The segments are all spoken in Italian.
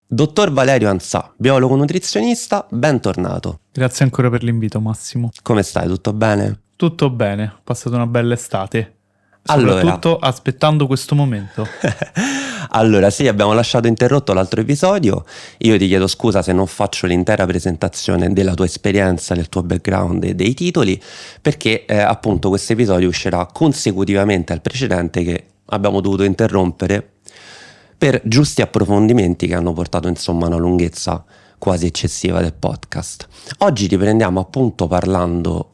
Dottor Valerio Ansà, biologo nutrizionista, bentornato. Grazie ancora per l'invito, Massimo. Come stai? Tutto bene? Tutto bene, ho passato una bella estate. Allora. Soprattutto aspettando questo momento. Allora, sì, abbiamo lasciato interrotto l'altro episodio. Io ti chiedo scusa se non faccio l'intera presentazione della tua esperienza, del tuo background e dei titoli, perché appunto questo episodio uscirà consecutivamente al precedente che abbiamo dovuto interrompere per giusti approfondimenti che hanno portato insomma a una lunghezza quasi eccessiva del podcast. Oggi riprendiamo appunto parlando,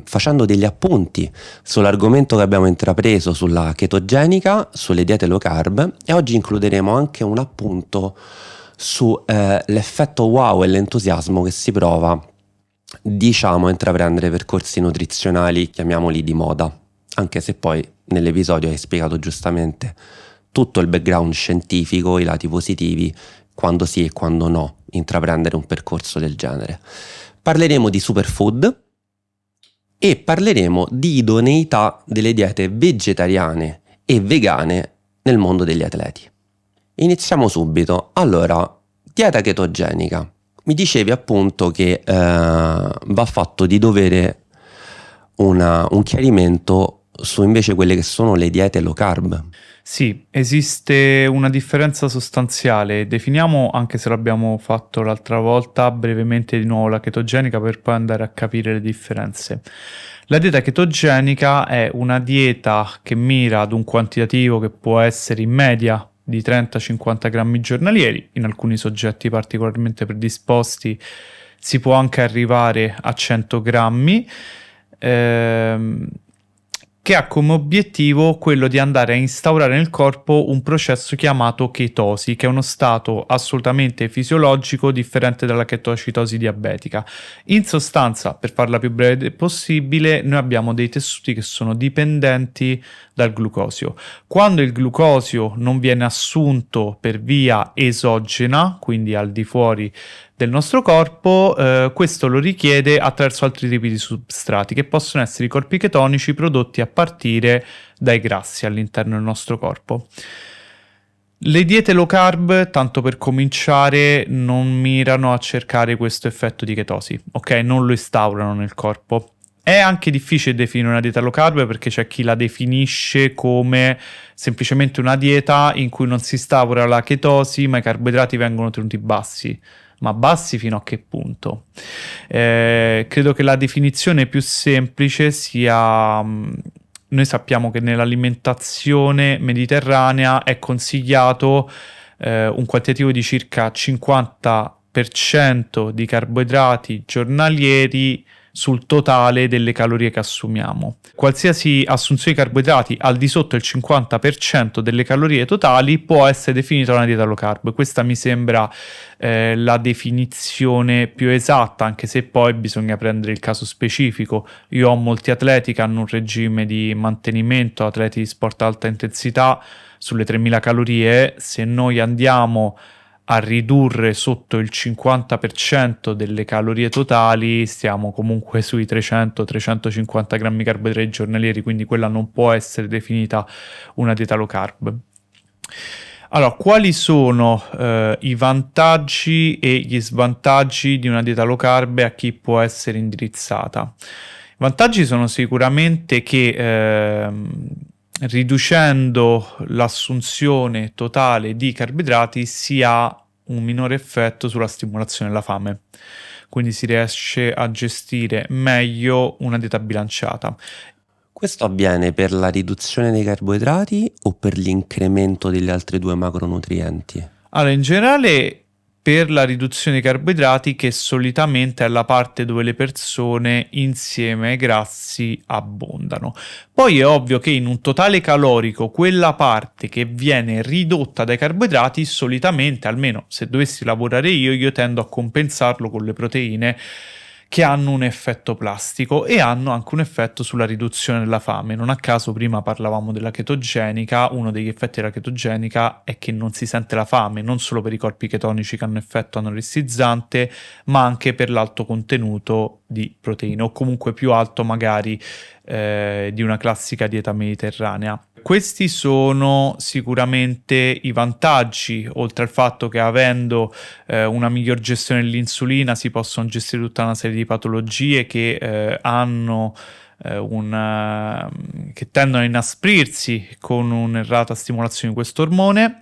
facendo degli appunti sull'argomento che abbiamo intrapreso sulla chetogenica, sulle diete low carb, e oggi includeremo anche un appunto su l'effetto wow e l'entusiasmo che si prova, diciamo, a intraprendere percorsi nutrizionali, chiamiamoli di moda, anche se poi nell'episodio hai spiegato giustamente tutto il background scientifico, i lati positivi, quando sì e quando no intraprendere un percorso del genere. Parleremo di superfood e parleremo di idoneità delle diete vegetariane e vegane nel mondo degli atleti. Iniziamo subito. Allora, dieta chetogenica. Mi dicevi appunto che va fatto di dovere un chiarimento su invece quelle che sono le diete low carb. Sì, esiste una differenza sostanziale. Definiamo, anche se l'abbiamo fatto l'altra volta, brevemente di nuovo la chetogenica per poi andare a capire le differenze. La dieta chetogenica è una dieta che mira ad un quantitativo che può essere in media di 30-50 grammi giornalieri. In alcuni soggetti particolarmente predisposti si può anche arrivare a 100 grammi. Che ha come obiettivo quello di andare a instaurare nel corpo un processo chiamato chetosi, che è uno stato assolutamente fisiologico differente dalla cetocitosi diabetica. In sostanza, per farla più breve possibile, noi abbiamo dei tessuti che sono dipendenti dal glucosio. Quando il glucosio non viene assunto per via esogena, quindi al di fuori del nostro corpo, questo lo richiede attraverso altri tipi di substrati che possono essere i corpi chetonici prodotti a partire dai grassi all'interno del nostro corpo. Le diete low carb, tanto per cominciare, non mirano a cercare questo effetto di chetosi, ok? Non lo instaurano nel corpo. È anche difficile definire una dieta low carb perché c'è chi la definisce come semplicemente una dieta in cui non si instaura la chetosi ma i carboidrati vengono tenuti bassi. Ma bassi fino a che punto? Credo che la definizione più semplice sia... Noi sappiamo che nell'alimentazione mediterranea è consigliato un quantitativo di circa 50% di carboidrati giornalieri sul totale delle calorie che assumiamo. Qualsiasi assunzione di carboidrati al di sotto il 50% delle calorie totali può essere definita una dieta low carb. Questa mi sembra la definizione più esatta, anche se poi bisogna prendere il caso specifico. Io ho molti atleti che hanno un regime di mantenimento, atleti di sport ad alta intensità, sulle 3000 calorie. Se noi andiamo a ridurre sotto il 50% delle calorie totali, stiamo comunque sui 300-350 grammi carboidrati giornalieri, quindi quella non può essere definita una dieta low carb. Allora, quali sono i vantaggi e gli svantaggi di una dieta low carb e a chi può essere indirizzata? I vantaggi sono sicuramente che riducendo l'assunzione totale di carboidrati si ha un minore effetto sulla stimolazione della fame, quindi si riesce a gestire meglio una dieta bilanciata. Questo avviene per la riduzione dei carboidrati o per l'incremento degli altri due macronutrienti? Allora, in generale per la riduzione dei carboidrati, che solitamente è la parte dove le persone insieme ai grassi abbondano. Poi è ovvio che in un totale calorico quella parte che viene ridotta dai carboidrati solitamente, almeno se dovessi lavorare io tendo a compensarlo con le proteine che hanno un effetto plastico e hanno anche un effetto sulla riduzione della fame. Non a caso prima parlavamo della chetogenica, uno degli effetti della chetogenica è che non si sente la fame, non solo per i corpi chetonici che hanno effetto anoressizzante, ma anche per l'alto contenuto di proteine, o comunque più alto magari di una classica dieta mediterranea. Questi sono sicuramente i vantaggi, oltre al fatto che avendo una miglior gestione dell'insulina si possono gestire tutta una serie di patologie che che tendono a inasprirsi con un'errata stimolazione di questo ormone.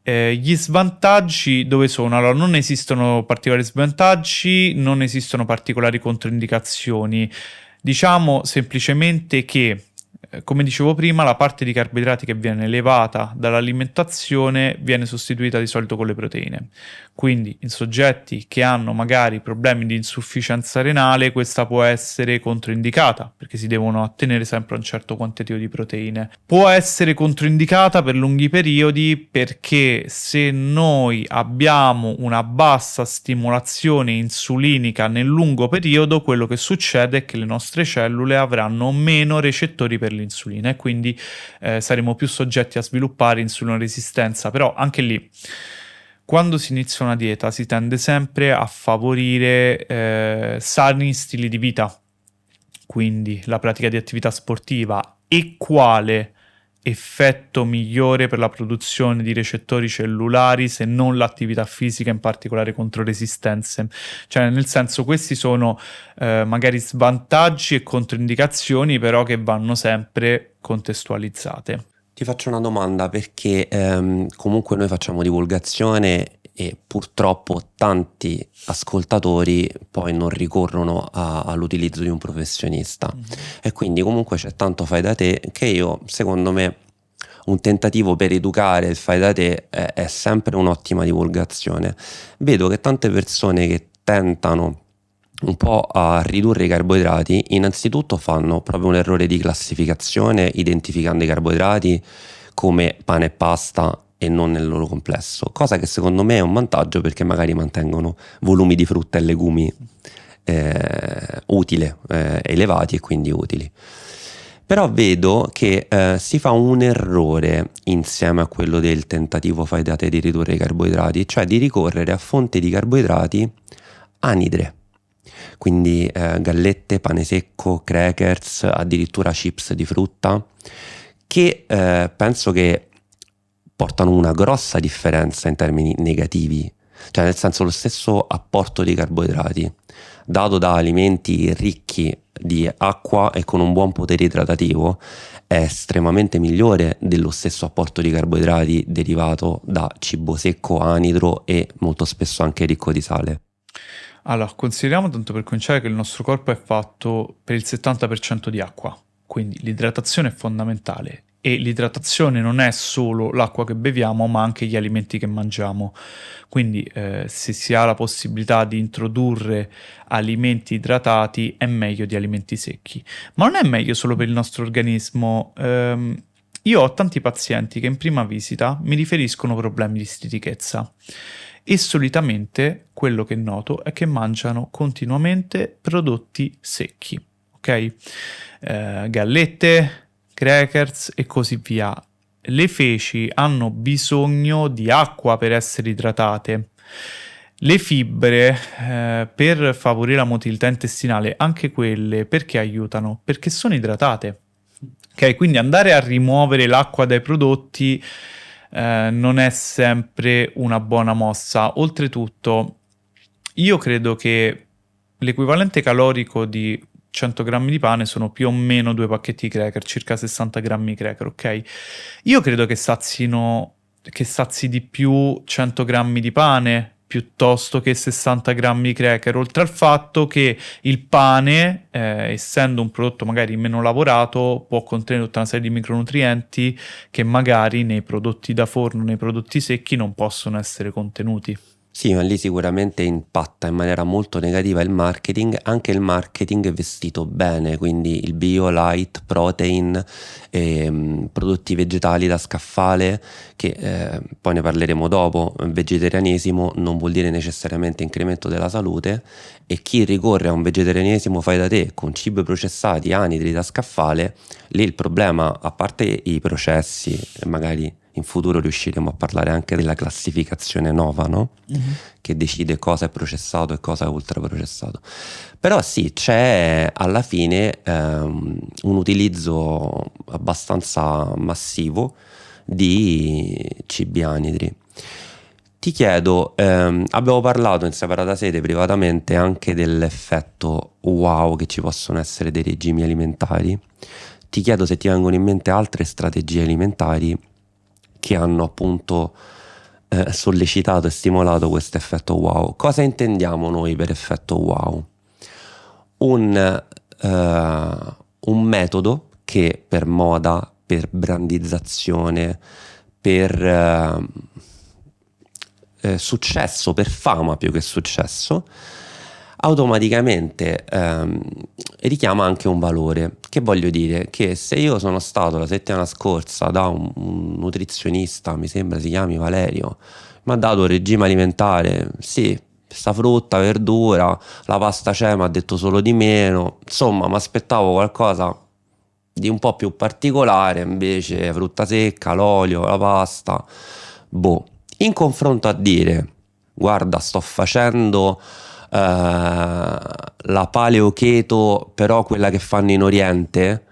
Gli svantaggi dove sono? Allora, non esistono particolari svantaggi, non esistono particolari controindicazioni. Diciamo semplicemente che, come dicevo prima, la parte di carboidrati che viene elevata dall'alimentazione viene sostituita di solito con le proteine. Quindi in soggetti che hanno magari problemi di insufficienza renale, questa può essere controindicata perché si devono attenere sempre a un certo quantitativo di proteine. Può essere controindicata per lunghi periodi perché se noi abbiamo una bassa stimolazione insulinica nel lungo periodo, quello che succede è che le nostre cellule avranno meno recettori per l'insulina e quindi saremo più soggetti a sviluppare insulinoresistenza. Però anche lì, quando si inizia una dieta si tende sempre a favorire sani stili di vita, quindi la pratica di attività sportiva. E quale effetto migliore per la produzione di recettori cellulari se non l'attività fisica, in particolare contro resistenze? Cioè, nel senso, questi sono magari svantaggi e controindicazioni, però che vanno sempre contestualizzate. Ti faccio una domanda perché comunque noi facciamo divulgazione e purtroppo tanti ascoltatori poi non ricorrono all'utilizzo di un professionista e quindi comunque c'è tanto fai da te che io, secondo me, un tentativo per educare il fai da te è sempre un'ottima divulgazione. Vedo che tante persone che tentano un po' a ridurre i carboidrati, innanzitutto fanno proprio un errore di classificazione, identificando i carboidrati come pane e pasta e non nel loro complesso, cosa che secondo me è un vantaggio perché magari mantengono volumi di frutta e legumi elevati e quindi utili. Però vedo che si fa un errore insieme a quello del tentativo fai da te di ridurre i carboidrati, cioè di ricorrere a fonti di carboidrati anidre. Quindi gallette, pane secco, crackers, addirittura chips di frutta, che penso che portano una grossa differenza in termini negativi, cioè nel senso lo stesso apporto di carboidrati dato da alimenti ricchi di acqua e con un buon potere idratativo è estremamente migliore dello stesso apporto di carboidrati derivato da cibo secco, anidro e molto spesso anche ricco di sale. Allora, consideriamo tanto per cominciare che il nostro corpo è fatto per il 70% di acqua, quindi l'idratazione è fondamentale e l'idratazione non è solo l'acqua che beviamo, ma anche gli alimenti che mangiamo. Quindi se si ha la possibilità di introdurre alimenti idratati è meglio di alimenti secchi. Ma non è meglio solo per il nostro organismo. Io ho tanti pazienti che in prima visita mi riferiscono problemi di stitichezza. E solitamente quello che noto è che mangiano continuamente prodotti secchi, ok? Gallette, crackers e così via. Le feci hanno bisogno di acqua per essere idratate. Le fibre, per favorire la motilità intestinale, anche quelle, perché aiutano? Perché sono idratate. Ok, quindi andare a rimuovere l'acqua dai prodotti non è sempre una buona mossa. Oltretutto, io credo che l'equivalente calorico di 100 grammi di pane sono più o meno 2 pacchetti di cracker, circa 60 grammi di cracker, ok? Io credo che sazi di più 100 grammi di pane piuttosto che 60 grammi di cracker, oltre al fatto che il pane, essendo un prodotto magari meno lavorato, può contenere tutta una serie di micronutrienti che magari nei prodotti da forno, nei prodotti secchi non possono essere contenuti. Sì, ma lì sicuramente impatta in maniera molto negativa il marketing, anche il marketing vestito bene, quindi il bio, light, protein, prodotti vegetali da scaffale, che poi ne parleremo dopo. Vegetarianesimo non vuol dire necessariamente incremento della salute e chi ricorre a un vegetarianesimo fai da te con cibi processati, anidri da scaffale, lì il problema, a parte i processi, magari in futuro riusciremo a parlare anche della classificazione nova, no? Mhm. Che decide cosa è processato e cosa è ultraprocessato. Però sì, c'è alla fine un utilizzo abbastanza massivo di cibi anidri. Ti chiedo, abbiamo parlato in separata sede privatamente anche dell'effetto wow che ci possono essere dei regimi alimentari. Ti chiedo se ti vengono in mente altre strategie alimentari che hanno appunto sollecitato e stimolato questo effetto wow. Cosa intendiamo noi per effetto wow? Un metodo che per moda, per brandizzazione, per successo, per fama più che successo, automaticamente richiama anche un valore. Che voglio dire? Che se io sono stato la settimana scorsa da un nutrizionista, mi sembra si chiami Valerio, mi ha dato un regime alimentare, sì, sta frutta, verdura, la pasta c'è, mi ha detto solo di meno, insomma, mi aspettavo qualcosa di un po' più particolare, invece frutta secca, l'olio, la pasta, boh. In confronto a dire, guarda, sto facendo la paleo keto, però quella che fanno in Oriente,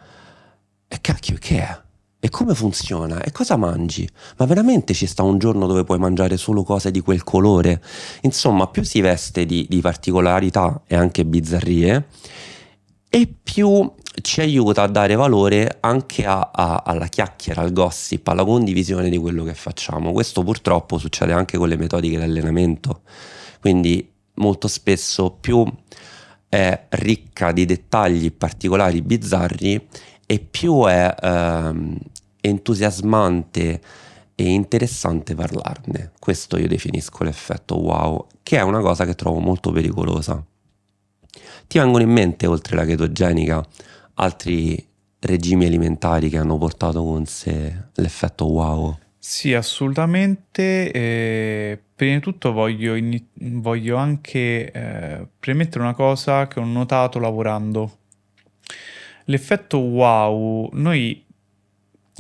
e cacchio, che è? E come funziona? E cosa mangi? Ma veramente ci sta un giorno dove puoi mangiare solo cose di quel colore? Insomma, più si veste di particolarità e anche bizzarrie, e più ci aiuta a dare valore anche alla chiacchiera, al gossip, alla condivisione di quello che facciamo. Questo purtroppo succede anche con le metodiche di allenamento. Quindi molto spesso più è ricca di dettagli particolari, bizzarri, e più è entusiasmante e interessante parlarne. Questo io definisco l'effetto wow, che è una cosa che trovo molto pericolosa. Ti vengono in mente, oltre la chetogenica, altri regimi alimentari che hanno portato con sé l'effetto wow? Sì, assolutamente. Prima di tutto voglio anche premettere una cosa che ho notato lavorando. L'effetto wow, noi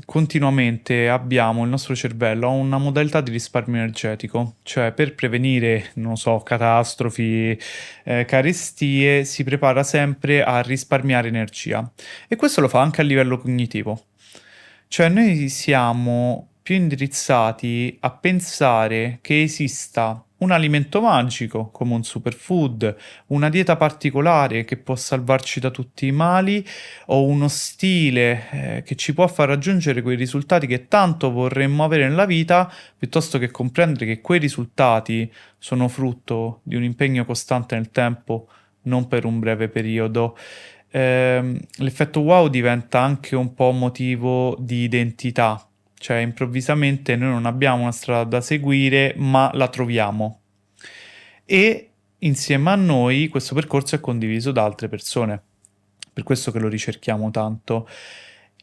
continuamente abbiamo, il nostro cervello ha una modalità di risparmio energetico, cioè per prevenire, non so, catastrofi, carestie, si prepara sempre a risparmiare energia. E questo lo fa anche a livello cognitivo. Cioè noi siamo più indirizzati a pensare che esista un alimento magico, come un superfood, una dieta particolare che può salvarci da tutti i mali, o uno stile che ci può far raggiungere quei risultati che tanto vorremmo avere nella vita, piuttosto che comprendere che quei risultati sono frutto di un impegno costante nel tempo, non per un breve periodo. L'effetto wow diventa anche un po' motivo di identità, cioè improvvisamente noi non abbiamo una strada da seguire, ma la troviamo. E insieme a noi questo percorso è condiviso da altre persone, per questo che lo ricerchiamo tanto.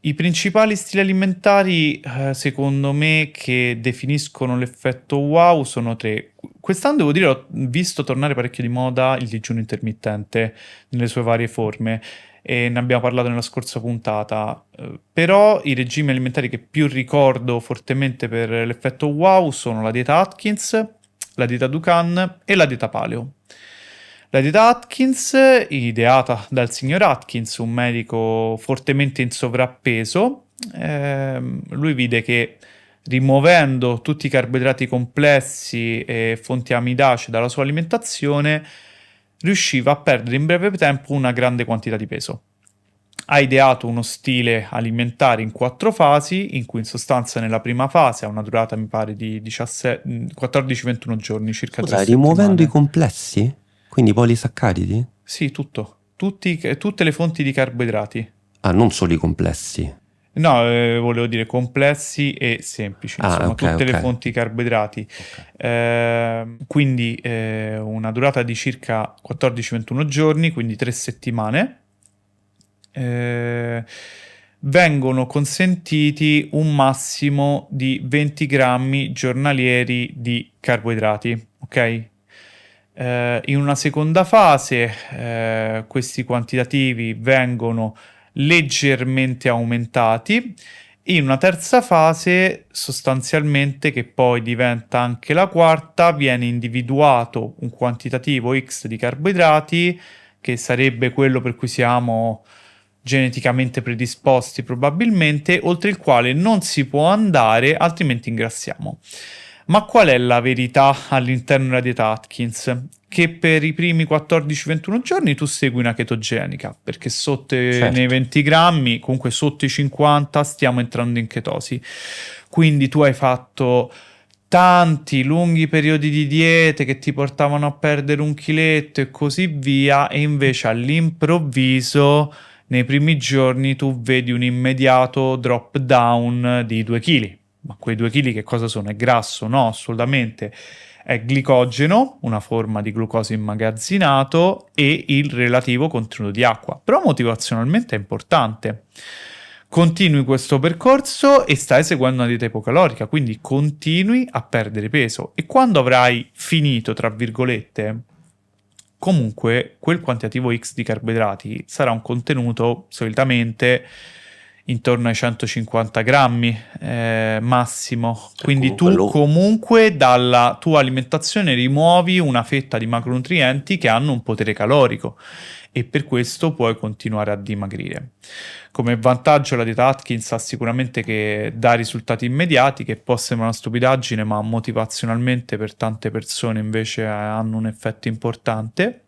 I principali stili alimentari, secondo me, che definiscono l'effetto wow sono tre. Quest'anno devo dire ho visto tornare parecchio di moda il digiuno intermittente nelle sue varie forme e ne abbiamo parlato nella scorsa puntata. Però i regimi alimentari che più ricordo fortemente per l'effetto wow sono la dieta Atkins, la dieta Dukan e la dieta Paleo. La dieta Atkins, ideata dal signor Atkins, un medico fortemente in sovrappeso, lui vide che rimuovendo tutti i carboidrati complessi e fonti amidacee dalla sua alimentazione, riusciva a perdere in breve tempo una grande quantità di peso. Ha ideato uno stile alimentare in 4 fasi, in cui in sostanza nella prima fase ha una durata, mi pare, di 14-21 giorni, circa 3 Scusa, rimuovendo i settimane. complessi? Quindi i polisaccaridi? Sì, tutto. Tutte le fonti di carboidrati. Ah, non solo i complessi. No, volevo dire complessi e semplici, Ah, insomma, ok, tutte ok. le fonti di carboidrati. Ok. Quindi una durata di circa 14-21 giorni, quindi 3 settimane. Vengono consentiti un massimo di 20 grammi giornalieri di carboidrati, ok? In una seconda fase, questi quantitativi vengono leggermente aumentati In una terza fase, sostanzialmente, che poi diventa anche la quarta, viene individuato un quantitativo X di carboidrati, che sarebbe quello per cui siamo geneticamente predisposti probabilmente, oltre il quale non si può andare, altrimenti ingrassiamo. Ma qual è la verità all'interno della dieta Atkins? Che per i primi 14-21 giorni tu segui una chetogenica, perché sotto nei Certo. 20 grammi, comunque sotto i 50, stiamo entrando in chetosi. Quindi tu hai fatto tanti lunghi periodi di diete che ti portavano a perdere un chiletto e così via, e invece all'improvviso nei primi giorni tu vedi un immediato drop down di 2 kg. Ma quei 2 kg che cosa sono? È grasso? No, assolutamente. È glicogeno, una forma di glucosio immagazzinato, e il relativo contenuto di acqua. Però motivazionalmente è importante. Continui questo percorso e stai seguendo una dieta ipocalorica, quindi continui a perdere peso. E quando avrai finito, tra virgolette, comunque quel quantitativo X di carboidrati sarà un contenuto solitamente intorno ai 150 grammi massimo. Quindi Comunque tu lo comunque dalla tua alimentazione rimuovi una fetta di macronutrienti che hanno un potere calorico, e per questo puoi continuare a dimagrire. Come vantaggio la dieta Atkins ha sicuramente che dà risultati immediati, che può sembrare una stupidaggine, ma motivazionalmente per tante persone invece hanno un effetto importante.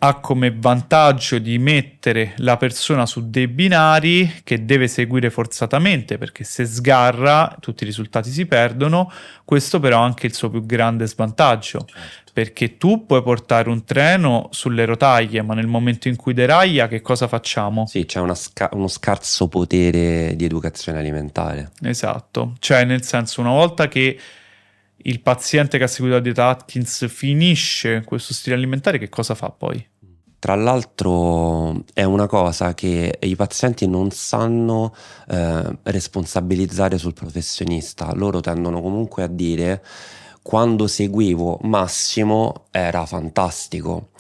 Ha come vantaggio di mettere la persona su dei binari che deve seguire forzatamente, perché se sgarra tutti i risultati si perdono. Questo però ha anche il suo più grande svantaggio, Certo. perché tu puoi portare un treno sulle rotaie, ma nel momento in cui derailla che cosa facciamo? Sì, c'è uno scarso potere di educazione alimentare. Esatto, cioè nel senso, una volta che il paziente che ha seguito la dieta Atkins finisce questo stile alimentare, che cosa fa poi? Tra l'altro è una cosa che i pazienti non sanno responsabilizzare sul professionista. Loro tendono comunque a dire: quando seguivo Massimo era fantastico.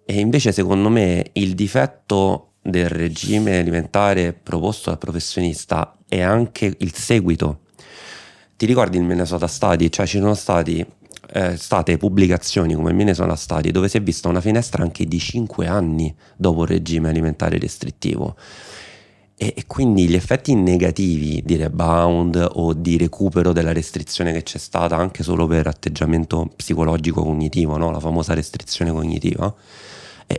E invece secondo me il difetto del regime alimentare proposto dal professionista è anche il seguito. Ti ricordi il Minnesota Study? Cioè ci sono state pubblicazioni come il Minnesota Study dove si è vista una finestra anche di 5 anni dopo il regime alimentare restrittivo. E quindi gli effetti negativi di rebound o di recupero della restrizione che c'è stata anche solo per atteggiamento psicologico cognitivo, no? La famosa restrizione cognitiva,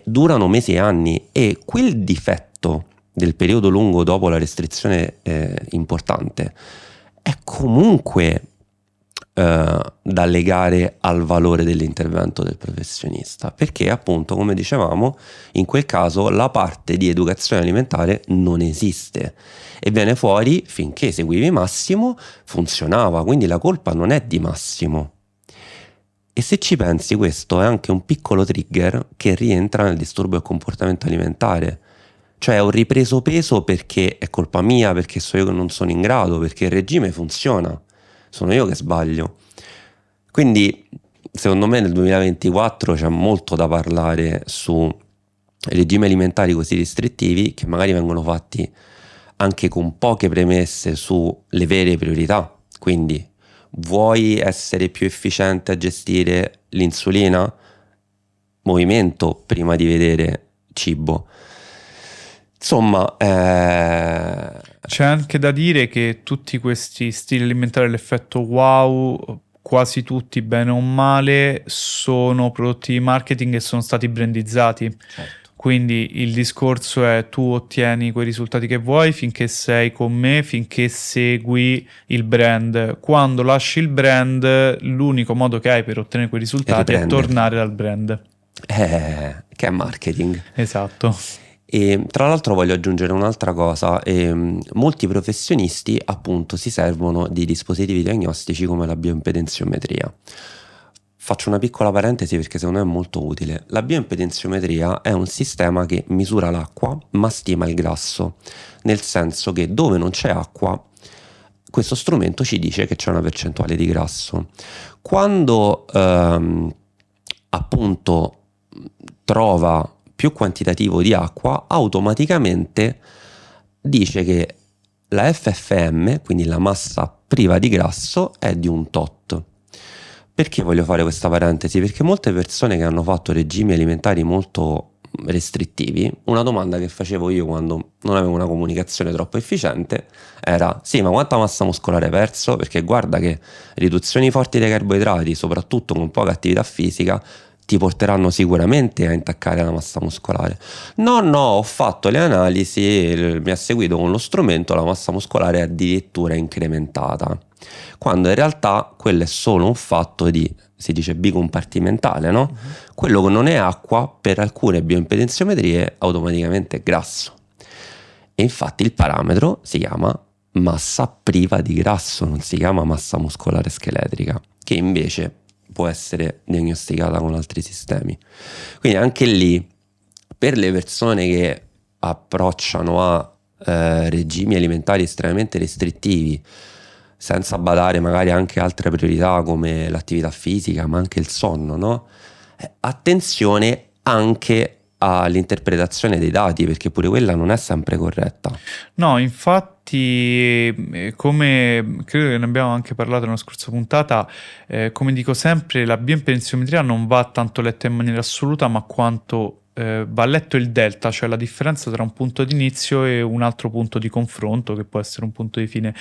durano mesi e anni, e quel difetto del periodo lungo dopo la restrizione importante è comunque da legare al valore dell'intervento del professionista, perché appunto, come dicevamo, in quel caso la parte di educazione alimentare non esiste e viene fuori: finché seguivi Massimo funzionava, quindi la colpa non è di Massimo. E se ci pensi, questo è anche un piccolo trigger che rientra nel disturbo del comportamento alimentare. Cioè ho ripreso peso perché è colpa mia, perché so io che non sono in grado, perché il regime funziona, sono io che sbaglio. Quindi secondo me nel 2024 c'è molto da parlare su regimi alimentari così restrittivi, che magari vengono fatti anche con poche premesse sulle vere priorità. Quindi vuoi essere più efficiente a gestire l'insulina? Movimento prima di vedere cibo. Insomma, C'è anche da dire che tutti questi stili alimentari all'effetto wow, quasi tutti bene o male, sono prodotti di marketing e sono stati brandizzati. certo. Quindi il discorso è: tu ottieni quei risultati che vuoi finché sei con me, finché segui il brand. Quando lasci il brand, l'unico modo che hai per ottenere quei risultati è Riprendere. tornare al brand. Che è marketing. Esatto. E tra l'altro voglio aggiungere un'altra cosa: molti professionisti appunto si servono di dispositivi diagnostici come la bioimpedenziometria. Faccio una piccola parentesi perché secondo me è molto utile. La bioimpedenziometria è un sistema che misura l'acqua ma stima il grasso, nel senso che dove non c'è acqua questo strumento ci dice che c'è una percentuale di grasso. Quando appunto trova più quantitativo di acqua, automaticamente dice che la FFM, quindi la massa priva di grasso, è di un tot. Perché voglio fare questa parentesi? Perché molte persone che hanno fatto regimi alimentari molto restrittivi, una domanda che facevo io quando non avevo una comunicazione troppo efficiente era: sì, ma quanta massa muscolare hai perso? Perché guarda che riduzioni forti dei carboidrati, soprattutto con poca attività fisica, ti porteranno sicuramente a intaccare la massa muscolare. No, no, ho fatto le analisi, mi ha seguito con lo strumento, la massa muscolare è addirittura incrementata, quando in realtà quello è solo un fatto di, si dice, bicompartimentale, no? Quello che non è acqua, per alcune bioimpedenziometrie automaticamente è grasso. E infatti il parametro si chiama massa priva di grasso, non si chiama massa muscolare scheletrica, che invece può essere diagnosticata con altri sistemi. Quindi anche lì, per le persone che approcciano a regimi alimentari estremamente restrittivi, senza badare magari anche altre priorità come l'attività fisica, ma anche il sonno, no? Attenzione anche all'interpretazione dei dati, perché pure quella non è sempre corretta. No, infatti, come credo che ne abbiamo anche parlato nella scorsa puntata, come dico sempre, la bioimpedenziometria non va tanto letta in maniera assoluta, ma quanto va letto il delta, cioè la differenza tra un punto di inizio e un altro punto di confronto, che può essere un punto di fine.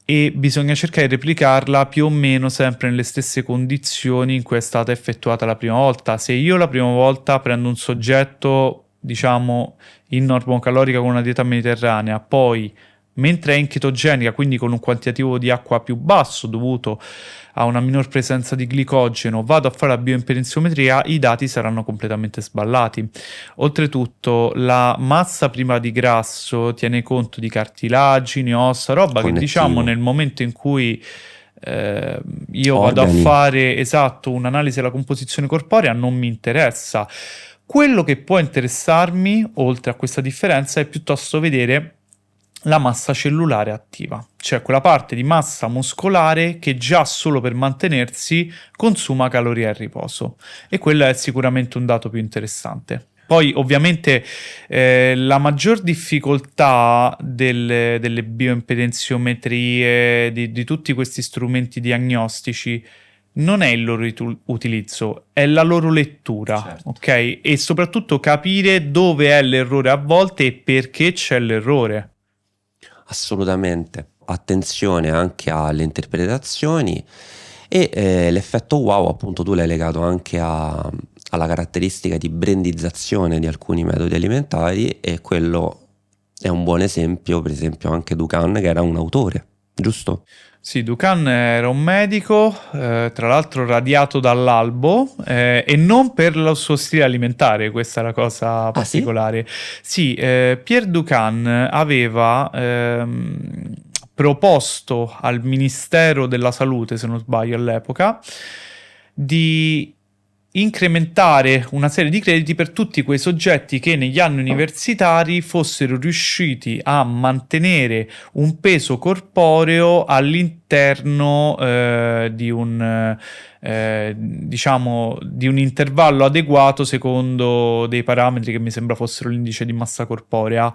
E bisogna cercare di replicarla più o meno sempre nelle stesse condizioni in cui è stata effettuata la prima volta. Se io la prima volta prendo un soggetto, diciamo, in normocalorica con una dieta mediterranea, poi mentre è in chetogenica, quindi con un quantitativo di acqua più basso dovuto a una minor presenza di glicogeno, vado a fare la bioimpedenziometria, i dati saranno completamente sballati. Oltretutto, la massa prima di grasso tiene conto di cartilagini, ossa, roba che diciamo nel momento in cui io vado a fare un'analisi della composizione corporea non mi interessa. Quello che può interessarmi, oltre a questa differenza, è piuttosto vedere la massa cellulare attiva, cioè quella parte di massa muscolare che già solo per mantenersi consuma calorie a riposo, e quello è sicuramente un dato più interessante. Poi ovviamente la maggior difficoltà delle bioimpedenziometrie, di tutti questi strumenti diagnostici, non è il loro utilizzo, è la loro lettura, certo. Ok? E soprattutto capire dove è l'errore a volte e perché c'è l'errore. Assolutamente, attenzione anche alle interpretazioni e l'effetto wow, appunto, tu l'hai legato anche alla caratteristica di brandizzazione di alcuni metodi alimentari, e quello è un buon esempio, per esempio anche Dukan, che era un autore, giusto? Sì, Dukan era un medico, tra l'altro radiato dall'albo, e non per il suo stile alimentare, questa è la cosa particolare. Sì, Pierre Dukan aveva proposto al Ministero della Salute, se non sbaglio all'epoca, di incrementare una serie di crediti per tutti quei soggetti che negli anni universitari fossero riusciti a mantenere un peso corporeo all'interno di un diciamo di un intervallo adeguato secondo dei parametri che mi sembra fossero l'indice di massa corporea,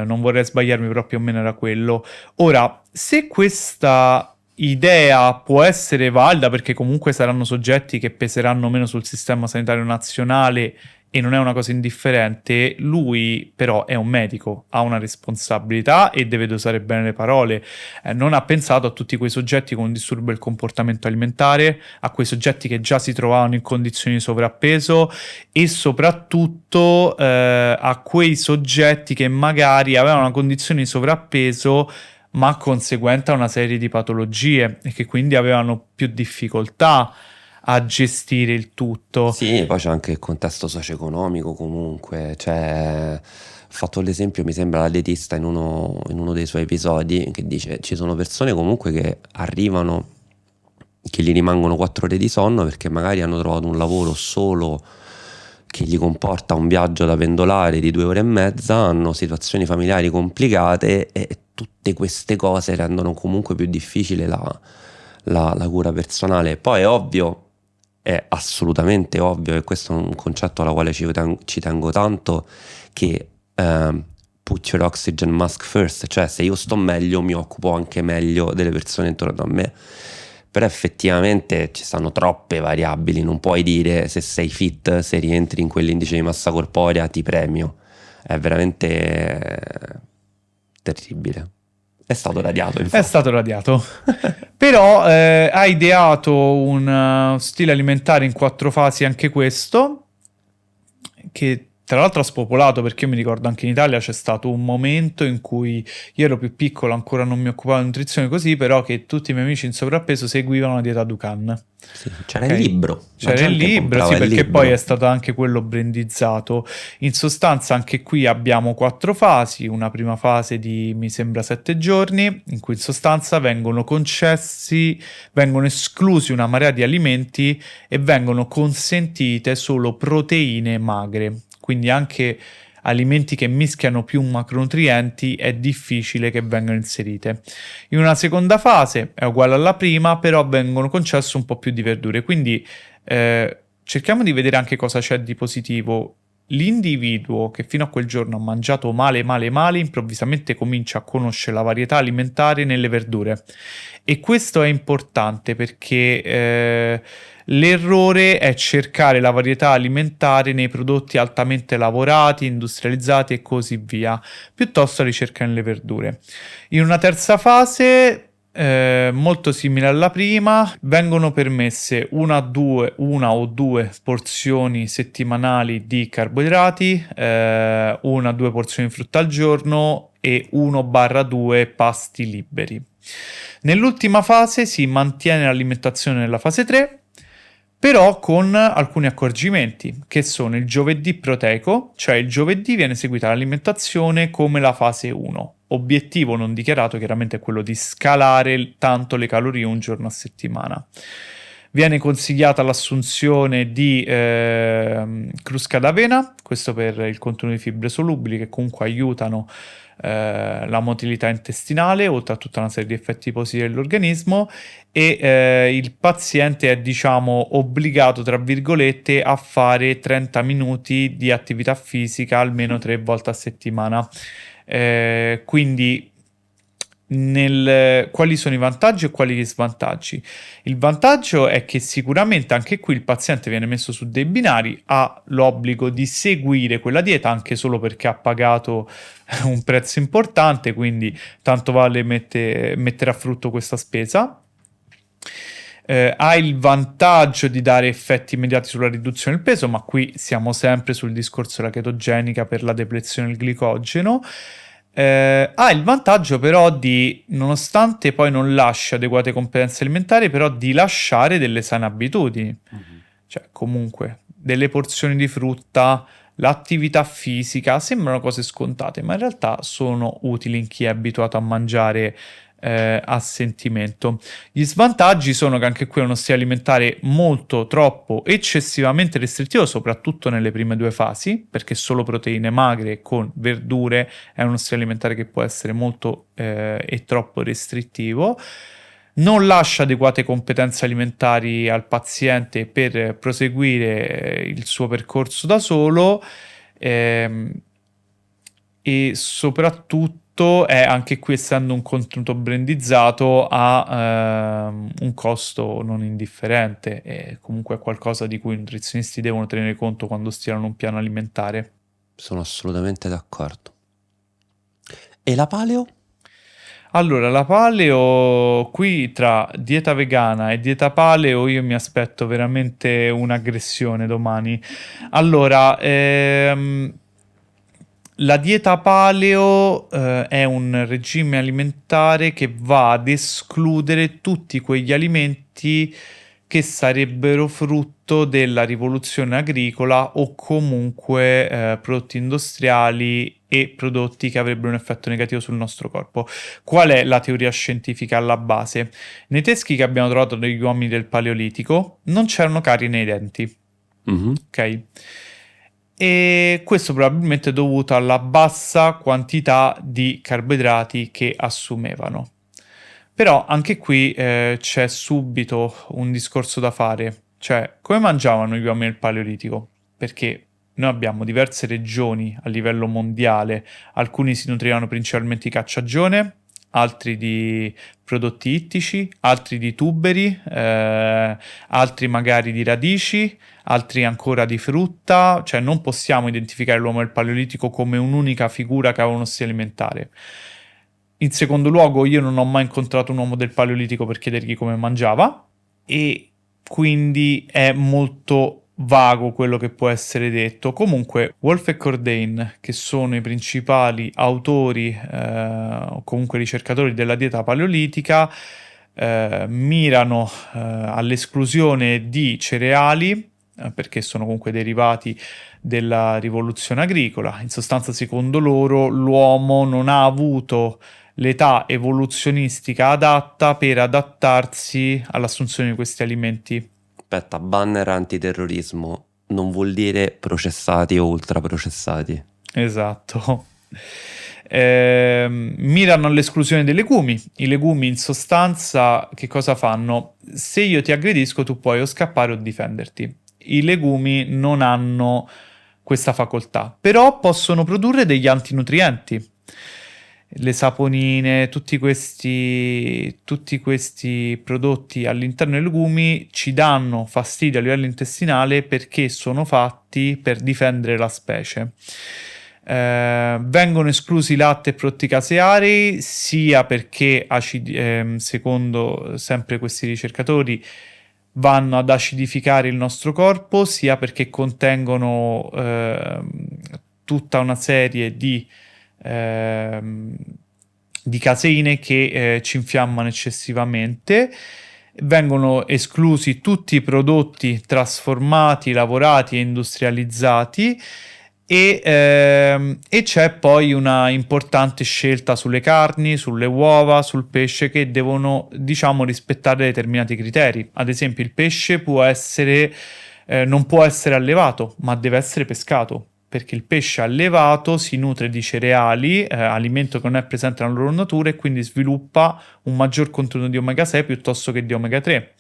non vorrei sbagliarmi, però più o meno era quello. Ora, se questa idea può essere valida, perché comunque saranno soggetti che peseranno meno sul sistema sanitario nazionale e non è una cosa indifferente, lui però è un medico, ha una responsabilità e deve dosare bene le parole. Non ha pensato a tutti quei soggetti con un disturbo del comportamento alimentare, a quei soggetti che già si trovavano in condizioni di sovrappeso e soprattutto a quei soggetti che magari avevano una condizione di sovrappeso ma conseguente a una serie di patologie e che quindi avevano più difficoltà a gestire il tutto. Sì, poi c'è anche il contesto socio-economico comunque, cioè ho fatto l'esempio, mi sembra, la dietista in uno dei suoi episodi, che dice ci sono persone comunque che arrivano, che gli rimangono 4 ore di sonno perché magari hanno trovato un lavoro solo che gli comporta un viaggio da pendolare di 2 ore e mezza, hanno situazioni familiari complicate e tutte queste cose rendono comunque più difficile la cura personale. Poi è ovvio, è assolutamente ovvio, e questo è un concetto alla quale ci tengo tanto, che put your oxygen mask first, cioè se io sto meglio mi occupo anche meglio delle persone intorno a me. Però effettivamente ci stanno troppe variabili, non puoi dire se sei fit, se rientri in quell'indice di massa corporea ti premio, è veramente terribile. È stato radiato, È infatti. stato radiato. Però ha ideato un stile alimentare in 4 fasi anche questo, che tra l'altro ha spopolato, perché io mi ricordo anche in Italia c'è stato un momento in cui io ero più piccolo, ancora non mi occupavo di nutrizione così, però che tutti i miei amici in sovrappeso seguivano la dieta Dukan. Sì, c'era Ok? il libro, la C'era il gente libro, comprava sì, il perché libro. poi è stato anche quello brandizzato. In sostanza anche qui abbiamo 4 fasi, una prima fase di mi sembra 7 giorni, in cui in sostanza vengono esclusi una marea di alimenti e vengono consentite solo proteine magre, quindi anche alimenti che mischiano più macronutrienti è difficile che vengano inserite. In una seconda fase è uguale alla prima, però vengono concesse un po' più di verdure, quindi cerchiamo di vedere anche cosa c'è di positivo. L'individuo che fino a quel giorno ha mangiato male, male, male, improvvisamente comincia a conoscere la varietà alimentare nelle verdure. E questo è importante perché l'errore è cercare la varietà alimentare nei prodotti altamente lavorati, industrializzati e così via, piuttosto la ricerca nelle verdure. In una terza fase, molto simile alla prima, vengono permesse una o due porzioni settimanali di carboidrati, 1 o 2 porzioni di frutta al giorno e 1-2 pasti liberi. Nell'ultima fase si mantiene l'alimentazione nella fase 3, però con alcuni accorgimenti, che sono il giovedì proteico, cioè il giovedì viene seguita l'alimentazione come la fase 1. Obiettivo non dichiarato chiaramente è quello di scalare tanto le calorie un giorno a settimana. Viene consigliata l'assunzione di crusca d'avena, questo per il contenuto di fibre solubili che comunque aiutano la motilità intestinale, oltre a tutta una serie di effetti positivi dell'organismo, e il paziente è, diciamo, obbligato, tra virgolette, a fare 30 minuti di attività fisica almeno 3 volte a settimana. Quindi quali sono i vantaggi e quali gli svantaggi? Il vantaggio è che sicuramente anche qui il paziente viene messo su dei binari, ha l'obbligo di seguire quella dieta anche solo perché ha pagato un prezzo importante, quindi tanto vale mettere a frutto questa spesa. Ha il vantaggio di dare effetti immediati sulla riduzione del peso, ma qui siamo sempre sul discorso della chetogenica per la deplezione del glicogeno. Ha il vantaggio però di, nonostante poi non lasci adeguate competenze alimentari, però di lasciare delle sane abitudini. Cioè, comunque, delle porzioni di frutta, l'attività fisica, sembrano cose scontate, ma in realtà sono utili in chi è abituato a mangiare a sentimento. Gli svantaggi sono che anche qui è uno stile alimentare molto, troppo, eccessivamente restrittivo, soprattutto nelle prime 2 fasi, perché solo proteine magre con verdure è uno stile alimentare che può essere molto e troppo restrittivo. Non lascia adeguate competenze alimentari al paziente per proseguire il suo percorso da solo, e soprattutto è anche qui, essendo un contenuto brandizzato, ha un costo non indifferente e comunque è qualcosa di cui i nutrizionisti devono tenere conto quando stilano un piano alimentare. Sono assolutamente d'accordo. E la paleo? Allora, la paleo, qui tra dieta vegana e dieta paleo io mi aspetto veramente un'aggressione domani. Allora, la dieta paleo è un regime alimentare che va ad escludere tutti quegli alimenti che sarebbero frutto della rivoluzione agricola o comunque prodotti industriali e prodotti che avrebbero un effetto negativo sul nostro corpo. Qual è la teoria scientifica alla base? Nei teschi che abbiamo trovato degli uomini del Paleolitico non c'erano carie nei denti, ok? E questo probabilmente è dovuto alla bassa quantità di carboidrati che assumevano. Però anche qui c'è subito un discorso da fare, cioè come mangiavano gli uomini del Paleolitico? Perché noi abbiamo diverse regioni a livello mondiale, alcuni si nutrivano principalmente di cacciagione, altri di prodotti ittici, altri di tuberi, altri magari di radici, altri ancora di frutta, cioè non possiamo identificare l'uomo del Paleolitico come un'unica figura che aveva uno stile alimentare. In secondo luogo, io non ho mai incontrato un uomo del Paleolitico per chiedergli come mangiava e quindi è molto vago quello che può essere detto. Comunque, Wolf e Cordain, che sono i principali autori o comunque ricercatori della dieta paleolitica, mirano all'esclusione di cereali, perché sono comunque derivati della rivoluzione agricola. In sostanza, secondo loro, l'uomo non ha avuto l'età evoluzionistica adatta per adattarsi all'assunzione di questi alimenti. Aspetta, banner antiterrorismo non vuol dire processati o ultraprocessati. Esatto. Mirano all'esclusione dei legumi. I legumi in sostanza che cosa fanno? Se io ti aggredisco tu puoi o scappare o difenderti. I legumi non hanno questa facoltà, però possono produrre degli antinutrienti. Le saponine, tutti questi prodotti all'interno dei legumi ci danno fastidio a livello intestinale perché sono fatti per difendere la specie. Vengono esclusi latte e prodotti caseari sia perché, secondo sempre questi ricercatori, vanno ad acidificare il nostro corpo, sia perché contengono tutta una serie di caseine che ci infiammano eccessivamente. Vengono esclusi tutti i prodotti trasformati, lavorati e industrializzati e c'è poi una importante scelta sulle carni, sulle uova, sul pesce che devono, diciamo, rispettare determinati criteri. Ad esempio, il pesce non può essere allevato, ma deve essere pescato. Perché il pesce allevato si nutre di cereali, alimento che non è presente nella loro natura e quindi sviluppa un maggior contenuto di omega 6 piuttosto che di omega 3.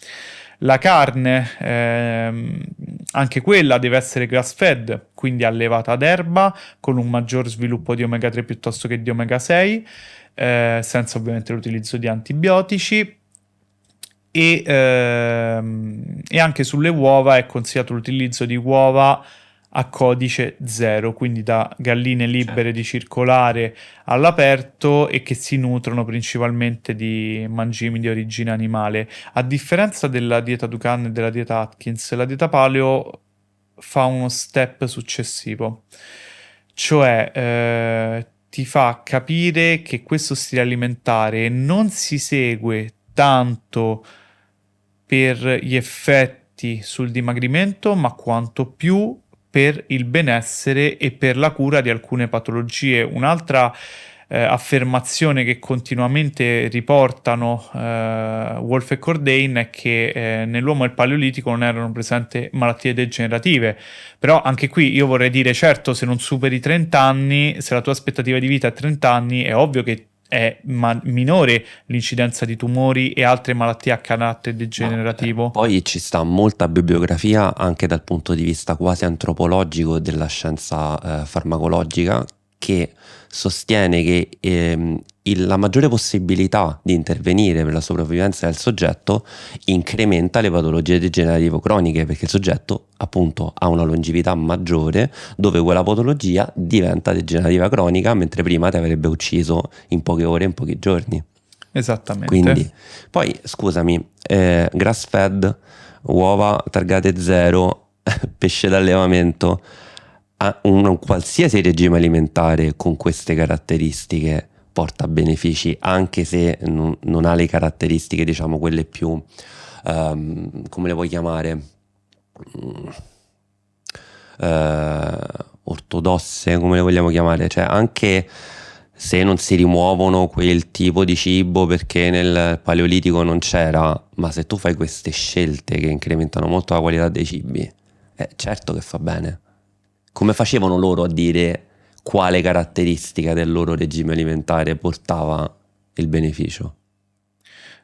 La carne, anche quella deve essere grass fed, quindi allevata ad erba, con un maggior sviluppo di omega 3 piuttosto che di omega 6, senza ovviamente l'utilizzo di antibiotici. E anche sulle uova è consigliato l'utilizzo di uova a codice 0, quindi da galline libere di circolare all'aperto e che si nutrono principalmente di mangimi di origine animale. A differenza della dieta Dukan e della dieta Atkins, la dieta paleo fa uno step successivo, cioè ti fa capire che questo stile alimentare non si segue tanto per gli effetti sul dimagrimento, ma quanto più per il benessere e per la cura di alcune patologie. Un'altra affermazione che continuamente riportano Wolf e Cordain è che nell'uomo del Paleolitico non erano presenti malattie degenerative. Però anche qui io vorrei dire, certo, se non superi i 30 anni, se la tua aspettativa di vita è 30 anni, è ovvio che è minore l'incidenza di tumori e altre malattie a carattere degenerativo. Poi ci sta molta bibliografia anche dal punto di vista quasi antropologico della scienza farmacologica che sostiene che la maggiore possibilità di intervenire per la sopravvivenza del soggetto incrementa le patologie degenerative croniche perché il soggetto appunto ha una longevità maggiore dove quella patologia diventa degenerativa cronica mentre prima ti avrebbe ucciso in poche ore, in pochi giorni. Esattamente. Quindi, poi scusami, grass fed, uova targate 0, pesce d'allevamento, un qualsiasi regime alimentare con queste caratteristiche porta benefici, anche se non ha le caratteristiche, diciamo, quelle più, come le vuoi chiamare, ortodosse, come le vogliamo chiamare, cioè anche se non si rimuovono quel tipo di cibo perché nel Paleolitico non c'era, ma se tu fai queste scelte che incrementano molto la qualità dei cibi, certo che fa bene. Come facevano loro a dire quale caratteristica del loro regime alimentare portava il beneficio?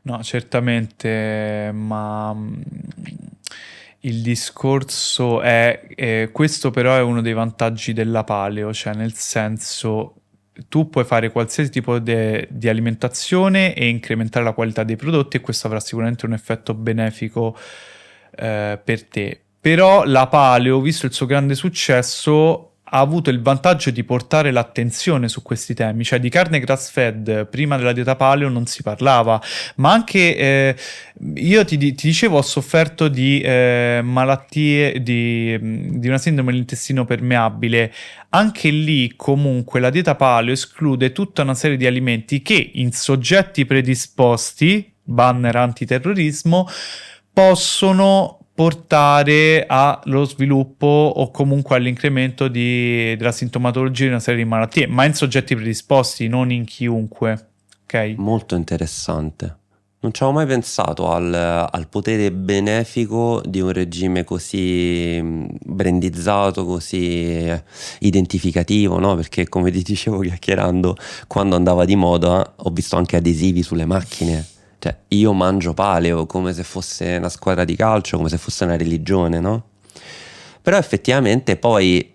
No, certamente, ma Il discorso è questo però è uno dei vantaggi della paleo, cioè nel senso tu puoi fare qualsiasi tipo di alimentazione e incrementare la qualità dei prodotti e questo avrà sicuramente un effetto benefico per te. Però la paleo, visto il suo grande successo, ha avuto il vantaggio di portare l'attenzione su questi temi, cioè di carne grass-fed prima della dieta paleo non si parlava, ma anche io ti dicevo ho sofferto di malattie, di una sindrome dell'intestino permeabile. Anche lì, comunque, la dieta paleo esclude tutta una serie di alimenti che in soggetti predisposti, banner antiterrorismo, possono portare allo sviluppo o comunque all'incremento della sintomatologia di una serie di malattie, ma in soggetti predisposti, non in chiunque. Ok? Molto interessante. Non ci avevo mai pensato al potere benefico di un regime così brandizzato, così identificativo, no? Perché come ti dicevo chiacchierando, quando andava di moda ho visto anche adesivi sulle macchine. Cioè, io mangio paleo come se fosse una squadra di calcio, come se fosse una religione, no? Però effettivamente poi,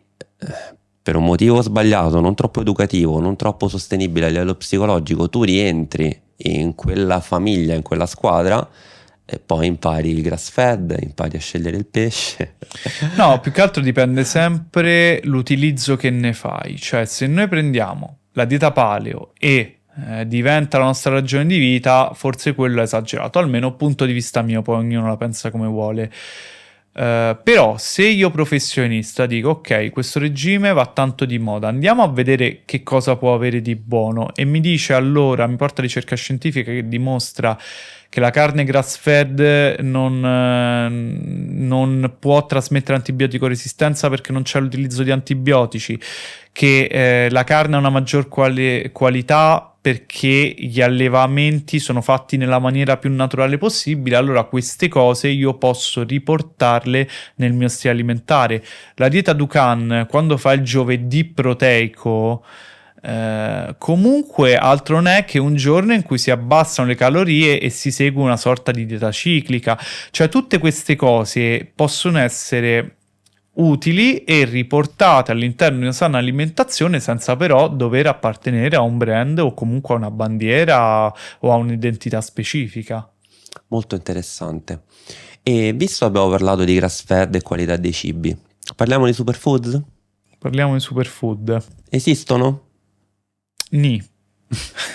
per un motivo sbagliato, non troppo educativo, non troppo sostenibile a livello psicologico, tu rientri in quella famiglia, in quella squadra e poi impari il grass fed, impari a scegliere il pesce. No, più che altro dipende sempre l'utilizzo che ne fai. Cioè, se noi prendiamo la dieta paleo e diventa la nostra ragione di vita, forse quello è esagerato, almeno punto di vista mio, poi ognuno la pensa come vuole. Però se io professionista dico ok, questo regime va tanto di moda, andiamo a vedere che cosa può avere di buono e mi dice allora, mi porta ricerca scientifica che dimostra che la carne grass fed non può trasmettere antibiotico resistenza perché non c'è l'utilizzo di antibiotici, che la carne ha una maggior qualità perché gli allevamenti sono fatti nella maniera più naturale possibile, allora queste cose io posso riportarle nel mio stile alimentare. La dieta Dukan, quando fa il giovedì proteico, comunque altro non è che un giorno in cui si abbassano le calorie e si segue una sorta di dieta ciclica. Cioè tutte queste cose possono essere utili e riportate all'interno di una sana alimentazione senza però dover appartenere a un brand o comunque a una bandiera o a un'identità specifica. Molto interessante. E visto che abbiamo parlato di grass fed e qualità dei cibi, parliamo di superfoods? Parliamo di superfood. Esistono? Ni.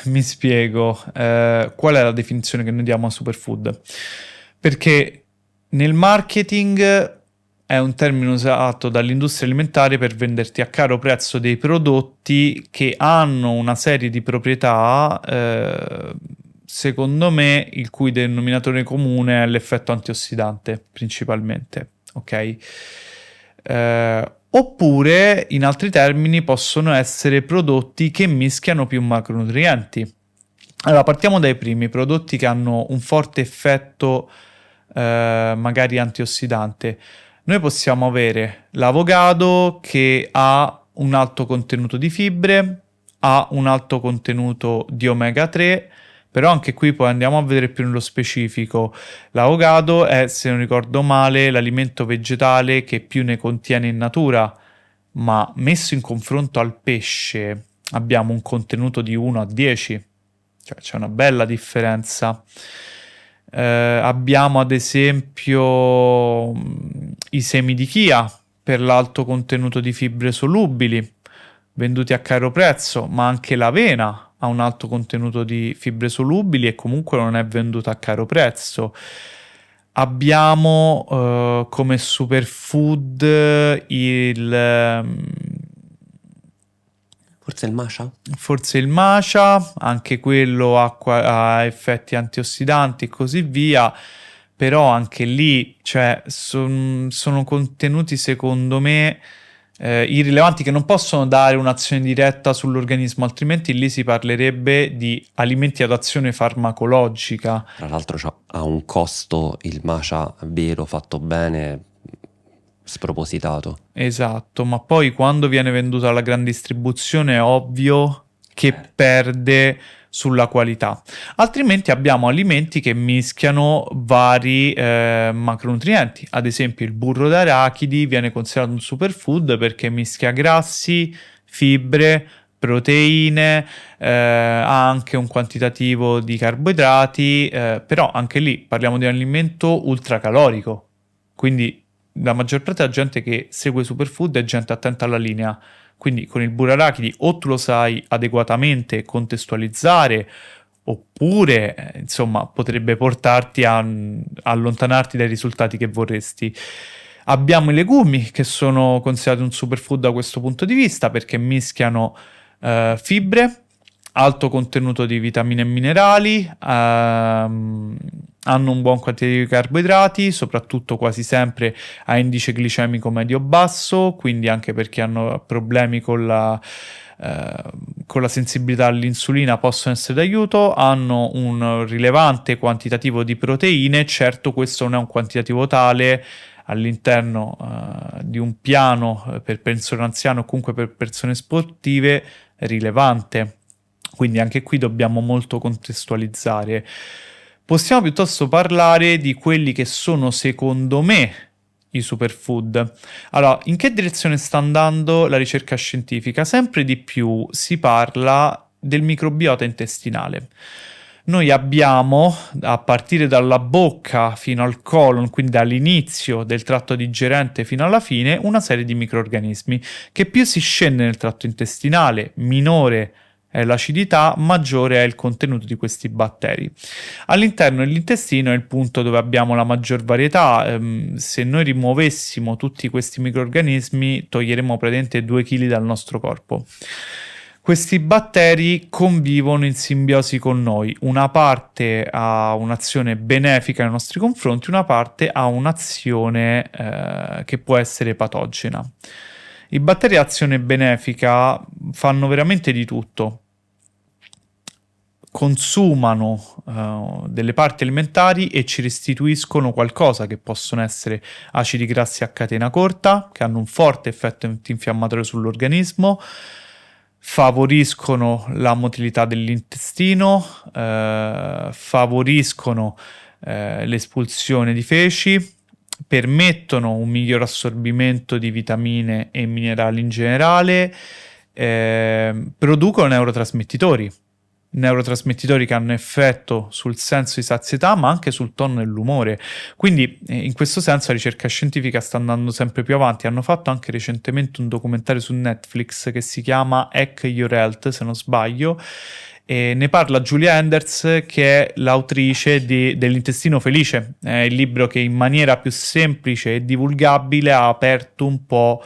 Mi spiego. Qual è la definizione che noi diamo a superfood? Perché nel marketing è un termine usato dall'industria alimentare per venderti a caro prezzo dei prodotti che hanno una serie di proprietà, secondo me, il cui denominatore comune è l'effetto antiossidante, principalmente. Ok? Oppure, in altri termini, possono essere prodotti che mischiano più macronutrienti. Allora, partiamo dai primi, prodotti che hanno un forte effetto magari antiossidante. Noi possiamo avere l'avocado che ha un alto contenuto di fibre, ha un alto contenuto di omega 3, però anche qui poi andiamo a vedere più nello specifico. L'avocado è, se non ricordo male, l'alimento vegetale che più ne contiene in natura, ma messo in confronto al pesce abbiamo un contenuto di 1 a 10, cioè c'è una bella differenza. Abbiamo ad esempio i semi di chia per l'alto contenuto di fibre solubili, venduti a caro prezzo, ma anche l'avena ha un alto contenuto di fibre solubili e comunque non è venduta a caro prezzo. Abbiamo come superfood forse il matcha, anche quello ha effetti antiossidanti e così via, però anche lì, cioè, sono contenuti secondo me irrilevanti che non possono dare un'azione diretta sull'organismo, altrimenti lì si parlerebbe di alimenti ad azione farmacologica. Tra l'altro ha un costo il matcha vero, fatto bene, spropositato. Esatto, ma poi quando viene venduto alla gran distribuzione è ovvio che perde sulla qualità. Altrimenti abbiamo alimenti che mischiano vari macronutrienti. Ad esempio il burro d'arachidi viene considerato un superfood perché mischia grassi, fibre, proteine, ha anche un quantitativo di carboidrati, però anche lì parliamo di un alimento ultracalorico. Quindi la maggior parte della gente che segue superfood è gente attenta alla linea. Quindi con il burro arachidi o tu lo sai adeguatamente contestualizzare, oppure insomma potrebbe portarti a allontanarti dai risultati che vorresti. Abbiamo i legumi che sono considerati un superfood da questo punto di vista perché mischiano fibre, alto contenuto di vitamine e minerali, hanno un buon quantitativo di carboidrati, soprattutto quasi sempre a indice glicemico medio-basso, quindi anche perché hanno problemi con la sensibilità all'insulina possono essere d'aiuto, hanno un rilevante quantitativo di proteine, certo questo non è un quantitativo tale all'interno di un piano per persone anziane o comunque per persone sportive rilevante. Quindi anche qui dobbiamo molto contestualizzare. Possiamo piuttosto parlare di quelli che sono secondo me i superfood. Allora, in che direzione sta andando la ricerca scientifica? Sempre di più si parla del microbiota intestinale. Noi abbiamo, a partire dalla bocca fino al colon, quindi dall'inizio del tratto digerente fino alla fine, una serie di microrganismi che più si scende nel tratto intestinale, minore è l'acidità, maggiore è il contenuto di questi batteri. All'interno dell'intestino è il punto dove abbiamo la maggior varietà. Se noi rimuovessimo tutti questi microrganismi, toglieremmo praticamente 2 kg dal nostro corpo. Questi batteri convivono in simbiosi con noi, una parte ha un'azione benefica nei nostri confronti, una parte ha un'azione che può essere patogena. I batteri a azione benefica fanno veramente di tutto. Consumano delle parti alimentari e ci restituiscono qualcosa che possono essere acidi grassi a catena corta, che hanno un forte effetto antinfiammatorio sull'organismo, favoriscono la motilità dell'intestino, favoriscono l'espulsione di feci, permettono un miglior assorbimento di vitamine e minerali in generale, producono neurotrasmettitori che hanno effetto sul senso di sazietà ma anche sul tono dell'umore. Quindi in questo senso la ricerca scientifica sta andando sempre più avanti. Hanno fatto anche recentemente un documentario su Netflix che si chiama Hack Your Health, se non sbaglio, e ne parla Julia Enders, che è l'autrice dell'Intestino Felice, il libro che in maniera più semplice e divulgabile ha aperto un po'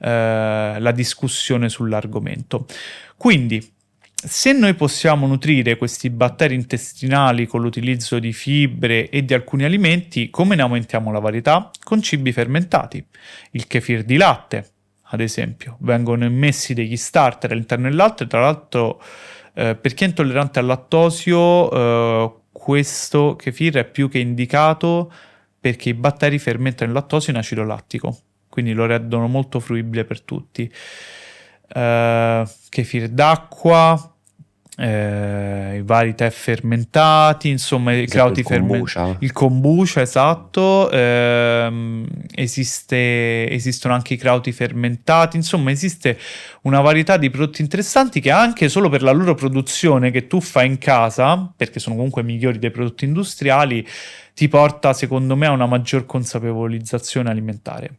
la discussione sull'argomento. Quindi se noi possiamo nutrire questi batteri intestinali con l'utilizzo di fibre e di alcuni alimenti, come ne aumentiamo la varietà? Con cibi fermentati. Il kefir di latte, ad esempio, vengono immessi degli starter all'interno del latte, tra l'altro per chi è intollerante al lattosio questo kefir è più che indicato perché i batteri fermentano il lattosio in acido lattico, quindi lo rendono molto fruibile per tutti. Kefir d'acqua, i vari tè fermentati, insomma i krauti fermentati, il kombucha, esatto, esistono anche i krauti fermentati, insomma esiste una varietà di prodotti interessanti che anche solo per la loro produzione che tu fai in casa, perché sono comunque migliori dei prodotti industriali, ti porta secondo me a una maggior consapevolizzazione alimentare.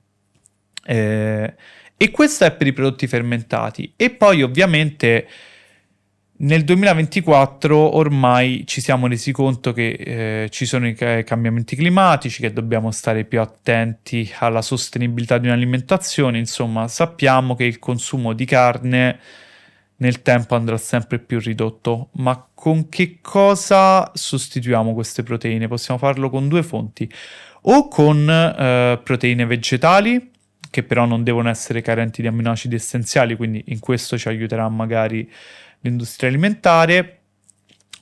E questo è per i prodotti fermentati. E poi ovviamente nel 2024 ormai ci siamo resi conto che ci sono i cambiamenti climatici, che dobbiamo stare più attenti alla sostenibilità di un'alimentazione, insomma sappiamo che il consumo di carne nel tempo andrà sempre più ridotto. Ma con che cosa sostituiamo queste proteine? Possiamo farlo con due fonti, o con proteine vegetali, che però non devono essere carenti di amminoacidi essenziali, quindi in questo ci aiuterà magari l'industria alimentare,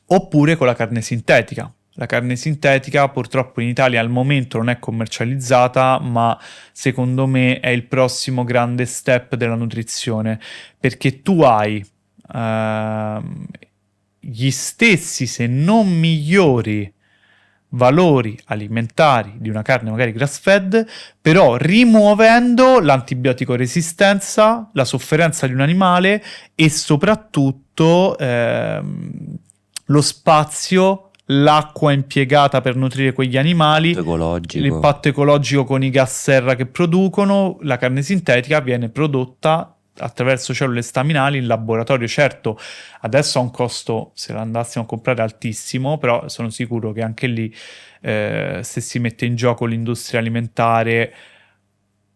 oppure con la carne sintetica. La carne sintetica purtroppo in Italia al momento non è commercializzata, ma secondo me è il prossimo grande step della nutrizione, perché tu hai gli stessi, se non migliori, valori alimentari di una carne magari grass fed, però rimuovendo l'antibiotico resistenza, la sofferenza di un animale e soprattutto lo spazio, l'acqua impiegata per nutrire quegli animali, Ecologico. l'impatto ecologico con i gas serra che producono. La carne sintetica viene prodotta attraverso cellule staminali in laboratorio. Certo, adesso ha un costo, se la andassimo a comprare, altissimo, però sono sicuro che anche lì, se si mette in gioco l'industria alimentare,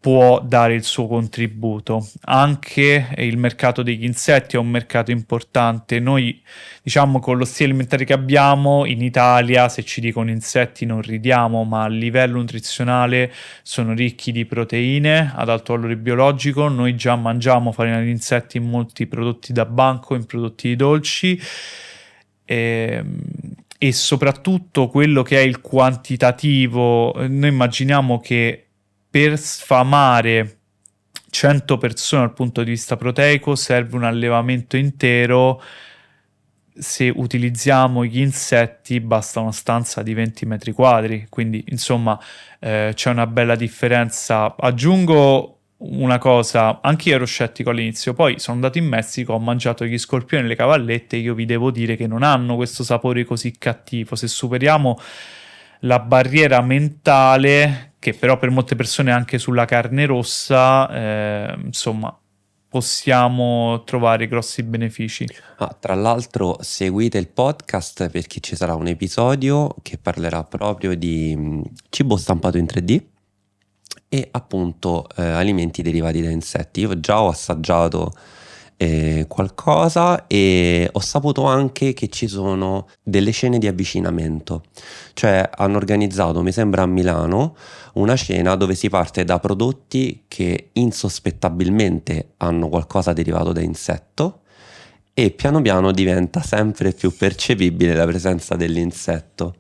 può dare il suo contributo. Anche il mercato degli insetti è un mercato importante. Noi, diciamo, con lo stile alimentare che abbiamo in Italia, se ci dicono insetti non ridiamo, ma a livello nutrizionale sono ricchi di proteine ad alto valore biologico. Noi già mangiamo farina di insetti in molti prodotti da banco, in prodotti dolci. E soprattutto quello che è il quantitativo. Noi immaginiamo che per sfamare 100 persone dal punto di vista proteico serve un allevamento intero. Se utilizziamo gli insetti basta una stanza di 20 metri quadri, quindi insomma c'è una bella differenza. Aggiungo una cosa, anche io ero scettico all'inizio, poi sono andato in Messico, ho mangiato gli scorpioni e le cavallette, io vi devo dire che non hanno questo sapore così cattivo. Se superiamo la barriera mentale, che però per molte persone è anche sulla carne rossa, insomma, possiamo trovare grossi benefici. Tra l'altro seguite il podcast perché ci sarà un episodio che parlerà proprio di cibo stampato in 3D e appunto alimenti derivati da insetti. Io già ho assaggiato qualcosa e ho saputo anche che ci sono delle scene di avvicinamento, cioè hanno organizzato, mi sembra a Milano, una cena dove si parte da prodotti che insospettabilmente hanno qualcosa derivato da insetto e piano piano diventa sempre più percepibile la presenza dell'insetto.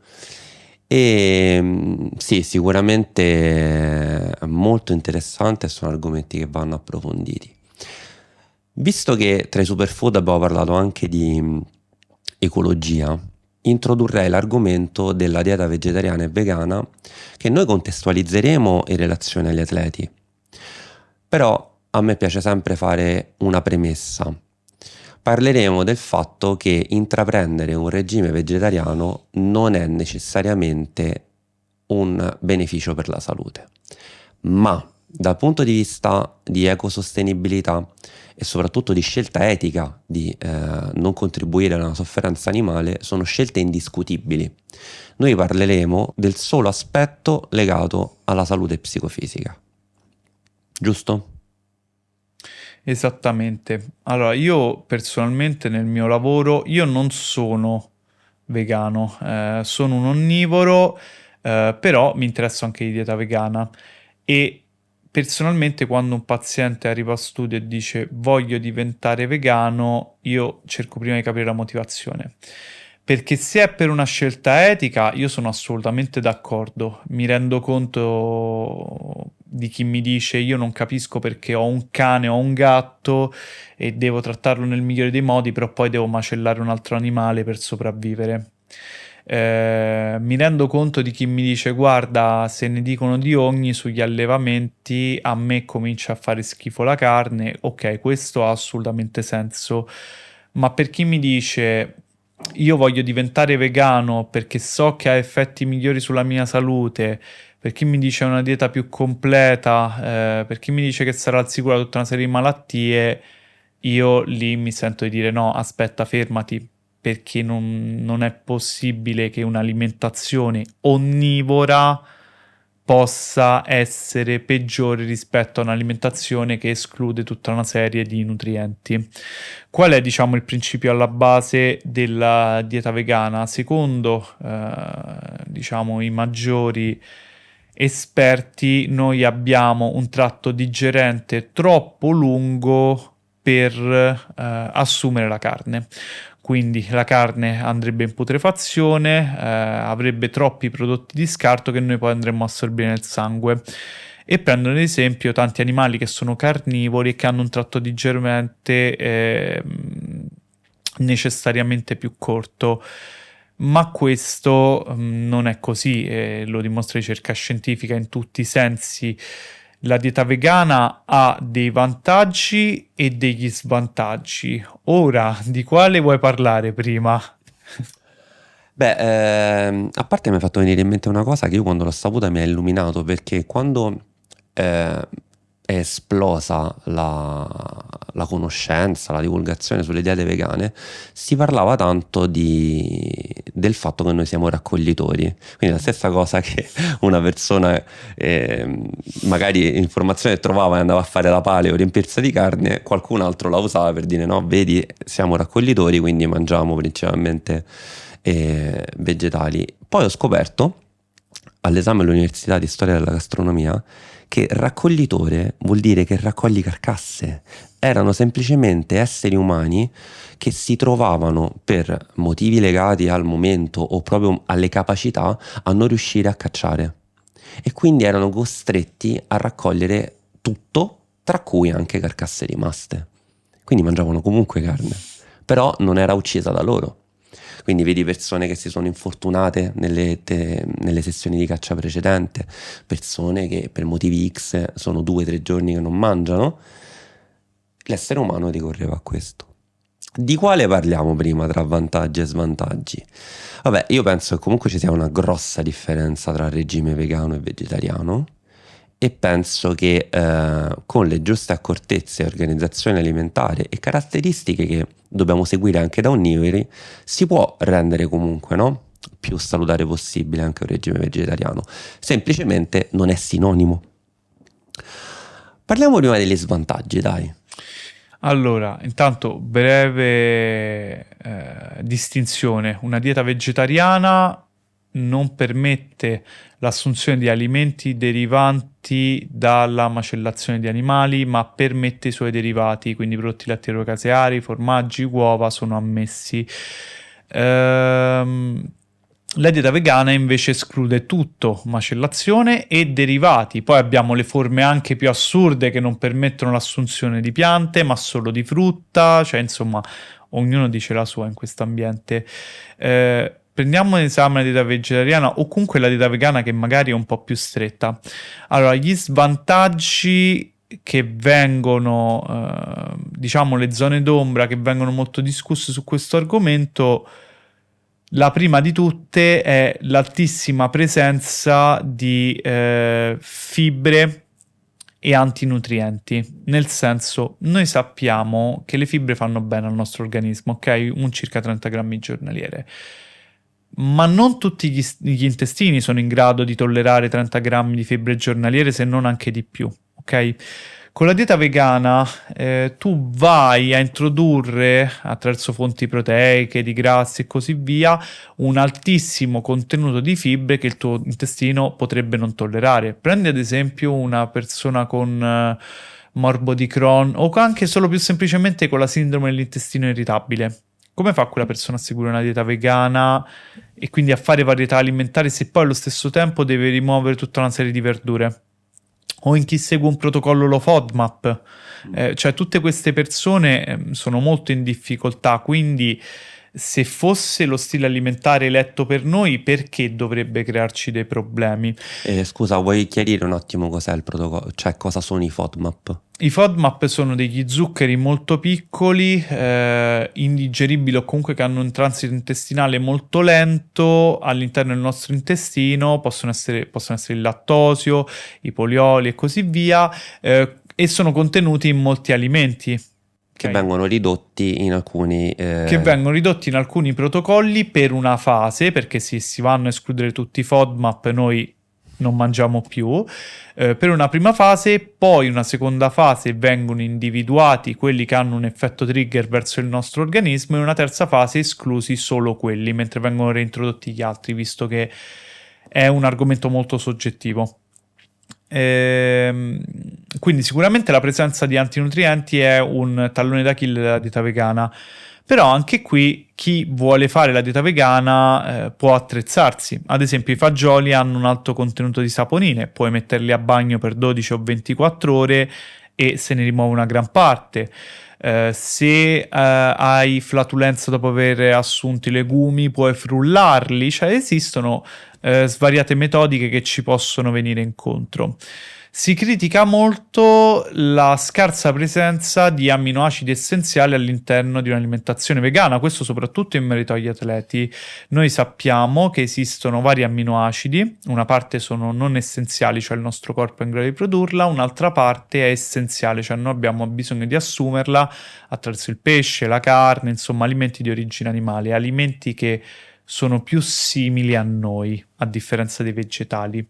E sì, sicuramente è molto interessante e sono argomenti che vanno approfonditi. Visto che tra i superfood abbiamo parlato anche di ecologia, introdurrei l'argomento della dieta vegetariana e vegana che noi contestualizzeremo in relazione agli atleti. Però a me piace sempre fare una premessa. Parleremo del fatto che intraprendere un regime vegetariano non è necessariamente un beneficio per la salute, ma dal punto di vista di ecosostenibilità e soprattutto di scelta etica di non contribuire alla sofferenza animale sono scelte indiscutibili. Noi parleremo del solo aspetto legato alla salute psicofisica, giusto? Esattamente. Allora, io personalmente nel mio lavoro, io non sono vegano, sono un onnivoro, però mi interessa anche di dieta vegana. E personalmente quando un paziente arriva a studio e dice voglio diventare vegano, io cerco prima di capire la motivazione. Perché se è per una scelta etica, io sono assolutamente d'accordo. Mi rendo conto di chi mi dice io non capisco perché ho un cane o un gatto e devo trattarlo nel migliore dei modi, però poi devo macellare un altro animale per sopravvivere. Mi rendo conto di chi mi dice guarda, se ne dicono di ogni sugli allevamenti, a me comincia a fare schifo la carne. Ok, questo ha assolutamente senso, ma per chi mi dice io voglio diventare vegano perché so che ha effetti migliori sulla mia salute, per chi mi dice una dieta più completa, per chi mi dice che sarà al sicuro da tutta una serie di malattie, io lì mi sento di dire no, aspetta, fermati, perché non è possibile che un'alimentazione onnivora possa essere peggiore rispetto a un'alimentazione che esclude tutta una serie di nutrienti. Qual è, diciamo, il principio alla base della dieta vegana? Secondo, diciamo, i maggiori esperti, noi abbiamo un tratto digerente troppo lungo per assumere la carne. Quindi la carne andrebbe in putrefazione, avrebbe troppi prodotti di scarto che noi poi andremmo a assorbire nel sangue. E prendono ad esempio tanti animali che sono carnivori e che hanno un tratto digerente necessariamente più corto. Ma questo non è così, lo dimostra ricerca scientifica in tutti i sensi. La dieta vegana ha dei vantaggi e degli svantaggi. Ora, di quale vuoi parlare prima? Beh, a parte mi ha fatto venire in mente una cosa che io quando l'ho saputa mi ha illuminato, perché quando è esplosa la conoscenza, la divulgazione sulle diete vegane, si parlava tanto del fatto che noi siamo raccoglitori. Quindi la stessa cosa che una persona magari informazione che trovava e andava a fare la paleo o riempirsi di carne, qualcun altro la usava per dire no, vedi, siamo raccoglitori, quindi mangiamo principalmente vegetali. Poi ho scoperto, all'esame all'Università di Storia della Gastronomia, che raccoglitore vuol dire che raccogli carcasse. Erano semplicemente esseri umani che si trovavano per motivi legati al momento o proprio alle capacità a non riuscire a cacciare. E quindi erano costretti a raccogliere tutto, tra cui anche carcasse rimaste. Quindi mangiavano comunque carne, però non era uccisa da loro. Quindi vedi persone che si sono infortunate nelle sessioni di caccia precedente, persone che per motivi X sono 2 o 3 giorni che non mangiano. L'essere umano ricorreva a questo. Di quale parliamo prima tra vantaggi e svantaggi? Vabbè, io penso che comunque ci sia una grossa differenza tra regime vegano e vegetariano, e penso che con le giuste accortezze, organizzazione alimentare e caratteristiche che dobbiamo seguire anche da onnivori, si può rendere comunque, no, più salutare possibile anche un regime vegetariano. Semplicemente non è sinonimo. Parliamo prima degli svantaggi, dai. Allora, intanto breve distinzione. Una dieta vegetariana non permette l'assunzione di alimenti derivanti dalla macellazione di animali, ma permette i suoi derivati, quindi prodotti lattiero-caseari, formaggi, uova sono ammessi. La dieta vegana invece esclude tutto, macellazione e derivati. Poi abbiamo le forme anche più assurde che non permettono l'assunzione di piante, ma solo di frutta, cioè insomma ognuno dice la sua in questo ambiente. Prendiamo in esame la dieta vegetariana o comunque la dieta vegana che magari è un po' più stretta. Allora, gli svantaggi che vengono, diciamo le zone d'ombra che vengono molto discusse su questo argomento, la prima di tutte è l'altissima presenza di fibre e antinutrienti, nel senso, noi sappiamo che le fibre fanno bene al nostro organismo, ok? Un circa 30 grammi giornaliere. Ma non tutti gli intestini sono in grado di tollerare 30 grammi di fibre giornaliere, se non anche di più, ok? Con la dieta vegana tu vai a introdurre attraverso fonti proteiche, di grassi e così via un altissimo contenuto di fibre che il tuo intestino potrebbe non tollerare. Prendi ad esempio una persona con morbo di Crohn o anche solo più semplicemente con la sindrome dell'intestino irritabile. Come fa quella persona a seguire una dieta vegana e quindi a fare varietà alimentari se poi allo stesso tempo deve rimuovere tutta una serie di verdure? O in chi segue un protocollo low FODMAP, cioè tutte queste persone sono molto in difficoltà, quindi se fosse lo stile alimentare eletto per noi, perché dovrebbe crearci dei problemi? Scusa, vuoi chiarire un attimo cos'è il protocollo? Cioè cosa sono i FODMAP? I FODMAP sono degli zuccheri molto piccoli, indigeribili o comunque che hanno un transito intestinale molto lento all'interno del nostro intestino, possono essere il lattosio, i polioli e così via, e sono contenuti in molti alimenti. Che vengono ridotti in alcuni... Che vengono ridotti in alcuni protocolli per una fase, perché si vanno a escludere tutti i FODMAP, noi non mangiamo più, per una prima fase, poi una seconda fase vengono individuati quelli che hanno un effetto trigger verso il nostro organismo e una terza fase esclusi solo quelli, mentre vengono reintrodotti gli altri, visto che è un argomento molto soggettivo. Quindi sicuramente la presenza di antinutrienti è un tallone d'Achille della dieta vegana, però anche qui chi vuole fare la dieta vegana può attrezzarsi. Ad esempio i fagioli hanno un alto contenuto di saponine, puoi metterli a bagno per 12 o 24 ore e se ne rimuove una gran parte. Se hai flatulenza dopo aver assunto i legumi, puoi frullarli, cioè esistono svariate metodiche che ci possono venire incontro. Si critica molto la scarsa presenza di amminoacidi essenziali all'interno di un'alimentazione vegana, questo soprattutto in merito agli atleti. Noi sappiamo che esistono vari amminoacidi, una parte sono non essenziali, cioè il nostro corpo è in grado di produrla, un'altra parte è essenziale, cioè noi abbiamo bisogno di assumerla attraverso il pesce, la carne, insomma alimenti di origine animale, alimenti che sono più simili a noi, a differenza dei vegetali.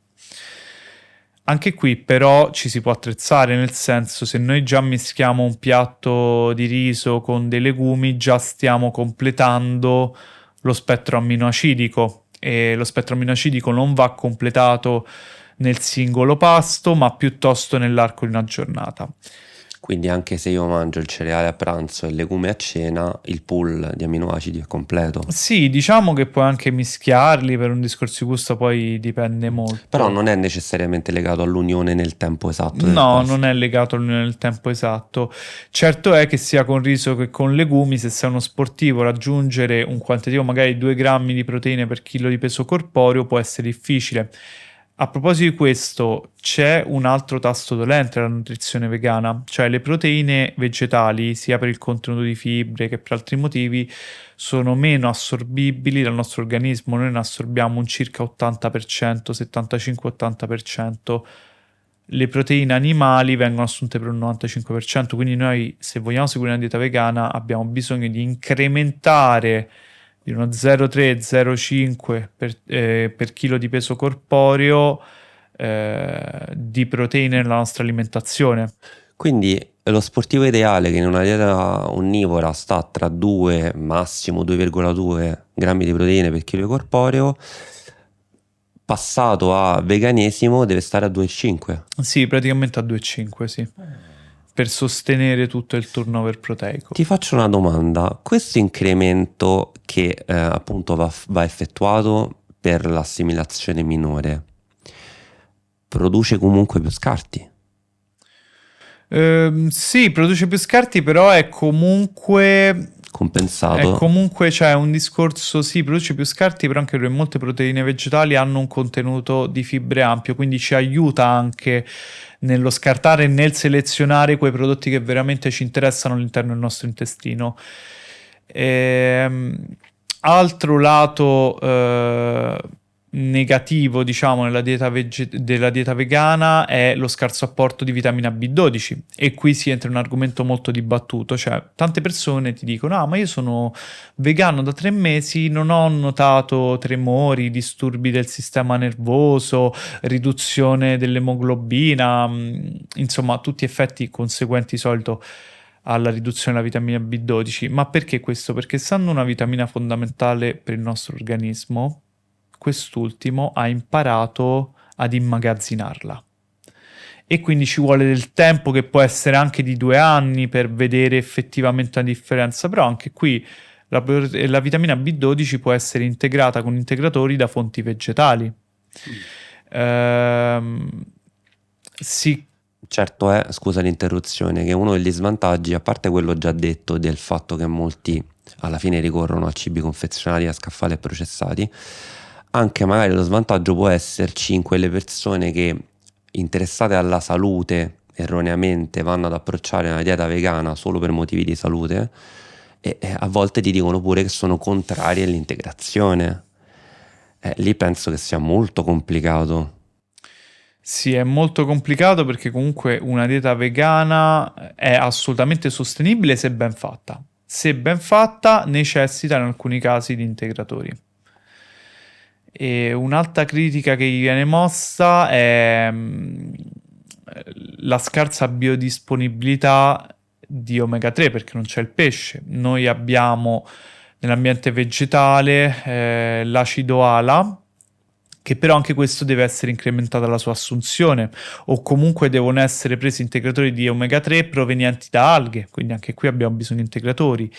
Anche qui però ci si può attrezzare, nel senso, se noi già mischiamo un piatto di riso con dei legumi, già stiamo completando lo spettro amminoacidico, e lo spettro amminoacidico non va completato nel singolo pasto, ma piuttosto nell'arco di una giornata. Quindi anche se io mangio il cereale a pranzo e il legume a cena, il pool di amminoacidi è completo. Sì, diciamo che puoi anche mischiarli, per un discorso di gusto poi dipende molto. Però non è necessariamente legato all'unione nel tempo esatto del No, pasto. non è legato all'unione del tempo esatto. Certo è che sia con riso che con legumi, se sei uno sportivo, raggiungere un quantitativo magari 2 grammi di proteine per chilo di peso corporeo può essere difficile. A proposito di questo, c'è un altro tasto dolente della nutrizione vegana, cioè le proteine vegetali, sia per il contenuto di fibre che per altri motivi, sono meno assorbibili dal nostro organismo. Noi ne assorbiamo un circa 80%, 75-80%. Le proteine animali vengono assunte per un 95%, quindi noi, se vogliamo seguire una dieta vegana, abbiamo bisogno di incrementare di uno 0,3-0,5 per chilo di peso corporeo di proteine nella nostra alimentazione. Quindi lo sportivo ideale che in una dieta onnivora sta tra 2, massimo 2,2 grammi di proteine per chilo corporeo, passato a veganesimo deve stare a 2,5. Sì, praticamente a 2,5, sì, per sostenere tutto il turnover proteico. Ti faccio una domanda, questo incremento che appunto va effettuato per l'assimilazione minore produce comunque più scarti? Sì, produce più scarti, però è comunque Compensato? c'è un discorso, sì, produce più scarti, però anche perché molte proteine vegetali hanno un contenuto di fibre ampio, quindi ci aiuta anche nello scartare e nel selezionare quei prodotti che veramente ci interessano all'interno del nostro intestino. Altro lato negativo, diciamo, nella dieta della dieta vegana è lo scarso apporto di vitamina B12, e qui si entra in un argomento molto dibattuto, cioè tante persone ti dicono: ah, ma io sono vegano da 3 mesi, non ho notato tremori, disturbi del sistema nervoso, riduzione dell'emoglobina, insomma tutti effetti conseguenti di solito alla riduzione della vitamina B12. Ma perché questo? Perché essendo una vitamina fondamentale per il nostro organismo, quest'ultimo ha imparato ad immagazzinarla. E quindi ci vuole del tempo, che può essere anche di 2 anni, per vedere effettivamente una differenza. Però anche qui la vitamina B12 può essere integrata con integratori da fonti vegetali. Sì. Certo è, scusa l'interruzione, che uno degli svantaggi, a parte quello già detto del fatto che molti alla fine ricorrono a cibi confezionati, a scaffali e processati, anche magari lo svantaggio può esserci in quelle persone che, interessate alla salute, erroneamente vanno ad approcciare una dieta vegana solo per motivi di salute, e a volte ti dicono pure che sono contrari all'integrazione. Lì penso che sia molto complicato. Sì, è molto complicato, perché comunque una dieta vegana è assolutamente sostenibile se ben fatta. Se ben fatta, necessita in alcuni casi di integratori. E un'altra critica che gli viene mossa è la scarsa biodisponibilità di omega 3, perché non c'è il pesce. Noi abbiamo nell'ambiente vegetale l'acido ALA, che però anche questo deve essere incrementata la sua assunzione, o comunque devono essere presi integratori di omega 3 provenienti da alghe, quindi anche qui abbiamo bisogno di integratori.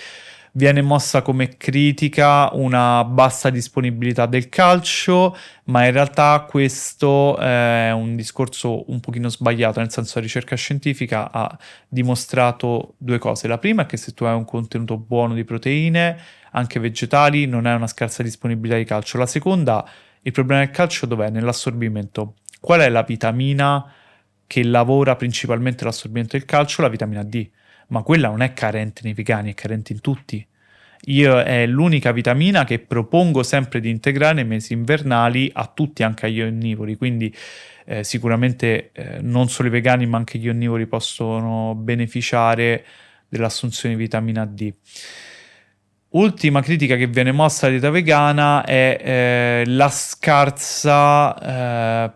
Viene mossa come critica una bassa disponibilità del calcio, ma in realtà questo è un discorso un pochino sbagliato, nel senso la ricerca scientifica ha dimostrato due cose. La prima è che se tu hai un contenuto buono di proteine, anche vegetali, non hai una scarsa disponibilità di calcio. La seconda, il problema del calcio dov'è? Nell'assorbimento. Qual è la vitamina che lavora principalmente l'assorbimento del calcio? La vitamina D. Ma quella non è carente nei vegani, è carente in tutti. Io è l'unica vitamina che propongo sempre di integrare nei mesi invernali a tutti, anche agli onnivori, quindi sicuramente non solo i vegani ma anche gli onnivori possono beneficiare dell'assunzione di vitamina D. Ultima critica che viene mossa alla dieta vegana è la scarsa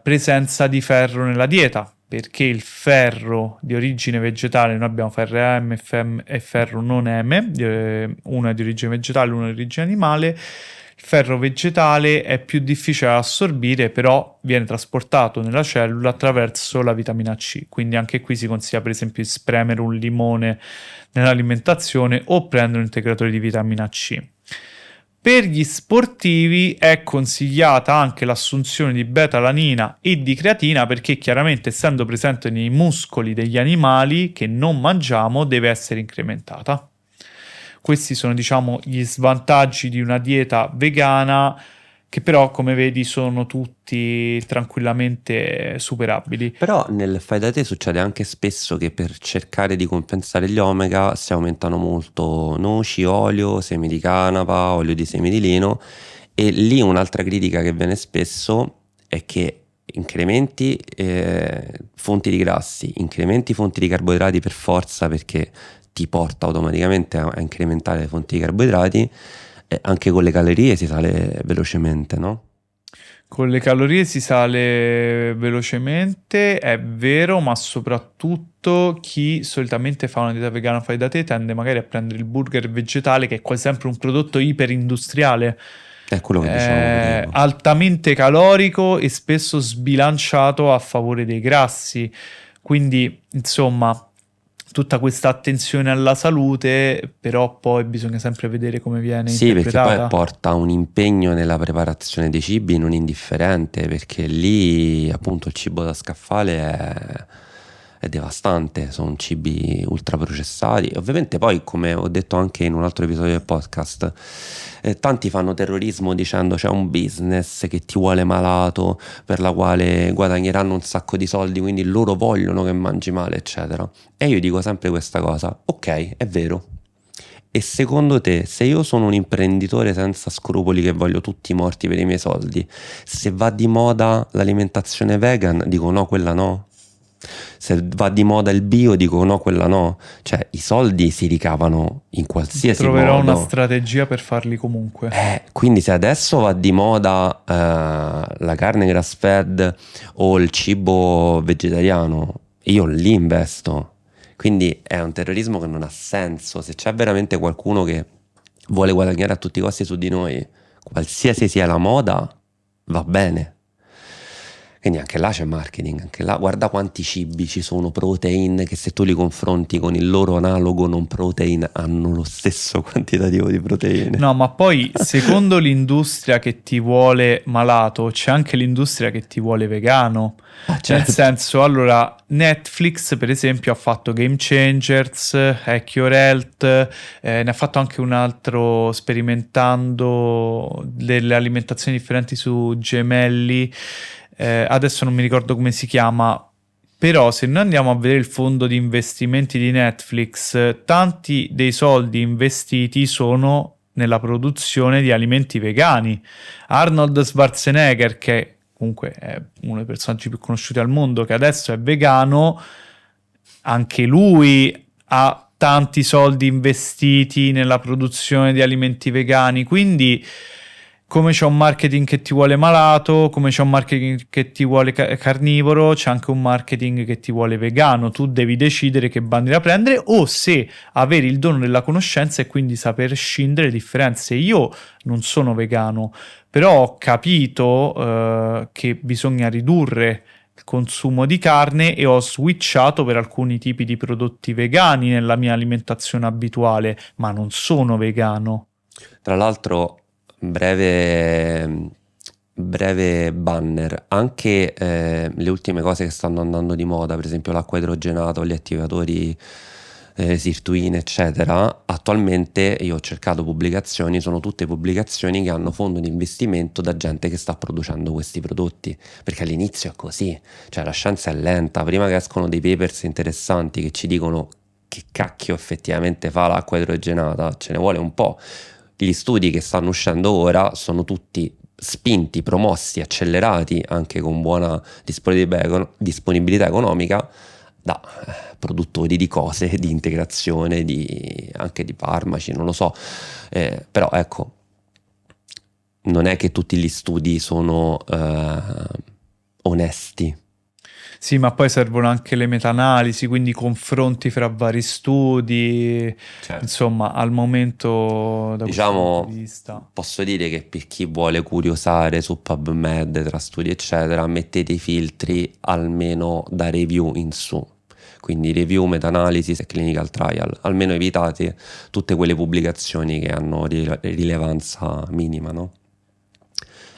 presenza di ferro nella dieta, perché il ferro di origine vegetale, noi abbiamo ferro M e ferro non M, uno è di origine vegetale, uno è di origine animale. Il ferro vegetale è più difficile da assorbire, però viene trasportato nella cellula attraverso la vitamina C, quindi anche qui si consiglia per esempio di spremere un limone nell'alimentazione o prendere un integratore di vitamina C. Per gli sportivi è consigliata anche l'assunzione di beta-alanina e di creatina perché chiaramente essendo presente nei muscoli degli animali che non mangiamo deve essere incrementata. Questi sono diciamo gli svantaggi di una dieta vegana che però come vedi sono tutti tranquillamente superabili. Però nel fai da te succede anche spesso che per cercare di compensare gli omega si aumentano molto noci, olio, semi di canapa, olio di semi di lino, e lì un'altra critica che viene spesso è che incrementi fonti di grassi, incrementi fonti di carboidrati per forza perché ti porta automaticamente a incrementare le fonti di carboidrati, anche con le calorie si sale velocemente, no? Con le calorie si sale velocemente, è vero, ma soprattutto chi solitamente fa una dieta vegana fai da te tende magari a prendere il burger vegetale, che è quasi sempre un prodotto iperindustriale, È quello che diciamo prima. altamente calorico e spesso sbilanciato a favore dei grassi. Quindi, insomma, tutta questa attenzione alla salute, però poi bisogna sempre vedere come viene Sì, perché poi interpretata. porta un impegno nella preparazione dei cibi non indifferente, perché lì appunto il cibo da scaffale è devastante, sono cibi ultraprocessati. Ovviamente poi, come ho detto anche in un altro episodio del podcast, tanti fanno terrorismo dicendo c'è un business che ti vuole malato, per la quale guadagneranno un sacco di soldi, quindi loro vogliono che mangi male, eccetera. E io dico sempre questa cosa, ok, è vero. E secondo te, se io sono un imprenditore senza scrupoli che voglio tutti morti per i miei soldi, se va di moda l'alimentazione vegan, dico no, quella no. Se va di moda il bio, dico no, quella no. Cioè, i soldi si ricavano in qualsiasi Troverò una modo. strategia per farli comunque. Quindi se adesso va di moda la carne grass fed o il cibo vegetariano, io lì investo. Quindi è un terrorismo che non ha senso. Se c'è veramente qualcuno che vuole guadagnare a tutti i costi su di noi, qualsiasi sia la moda, va bene. Quindi anche là c'è marketing, anche là guarda quanti cibi ci sono protein che se tu li confronti con il loro analogo non protein hanno lo stesso quantitativo di proteine. No, ma poi secondo l'industria che ti vuole malato, c'è anche l'industria che ti vuole vegano. Nel certo. senso, allora, Netflix per esempio ha fatto Game Changers, Your Health, ne ha fatto anche un altro sperimentando delle alimentazioni differenti su gemelli. Adesso non mi ricordo come si chiama, però se noi andiamo a vedere il fondo di investimenti di Netflix, tanti dei soldi investiti sono nella produzione di alimenti vegani. Arnold Schwarzenegger, che comunque è uno dei personaggi più conosciuti al mondo, che adesso è vegano, anche lui ha tanti soldi investiti nella produzione di alimenti vegani, quindi come c'è un marketing che ti vuole malato, come c'è un marketing che ti vuole carnivoro, c'è anche un marketing che ti vuole vegano. Tu devi decidere che bandiera prendere o se avere il dono della conoscenza e quindi saper scindere le differenze. Io non sono vegano, però ho capito che bisogna ridurre consumo di carne e ho switchato per alcuni tipi di prodotti vegani nella mia alimentazione abituale, ma non sono vegano. Tra l'altro, breve banner, anche le ultime cose che stanno andando di moda, per esempio l'acqua idrogenata o gli attivatori sirtuine, eccetera, attualmente io ho cercato pubblicazioni, sono tutte pubblicazioni che hanno fondo di investimento da gente che sta producendo questi prodotti, perché all'inizio è così, cioè la scienza è lenta, prima che escono dei papers interessanti che ci dicono che cacchio effettivamente fa l'acqua idrogenata, ce ne vuole un po'. Gli studi che stanno uscendo ora sono tutti spinti, promossi, accelerati anche con buona disponibilità economica da produttori di cose, di integrazione, anche di farmaci, non lo so. Però ecco, non è che tutti gli studi sono onesti. Sì, ma poi servono anche le meta-analisi, quindi confronti fra vari studi. Certo. Insomma, al momento, da questo Diciamo, punto di vista. posso dire che per chi vuole curiosare su PubMed, tra studi eccetera, mettete i filtri almeno da review in su. Quindi review, meta-analisi e clinical trial. Almeno evitate tutte quelle pubblicazioni che hanno rilevanza minima, no?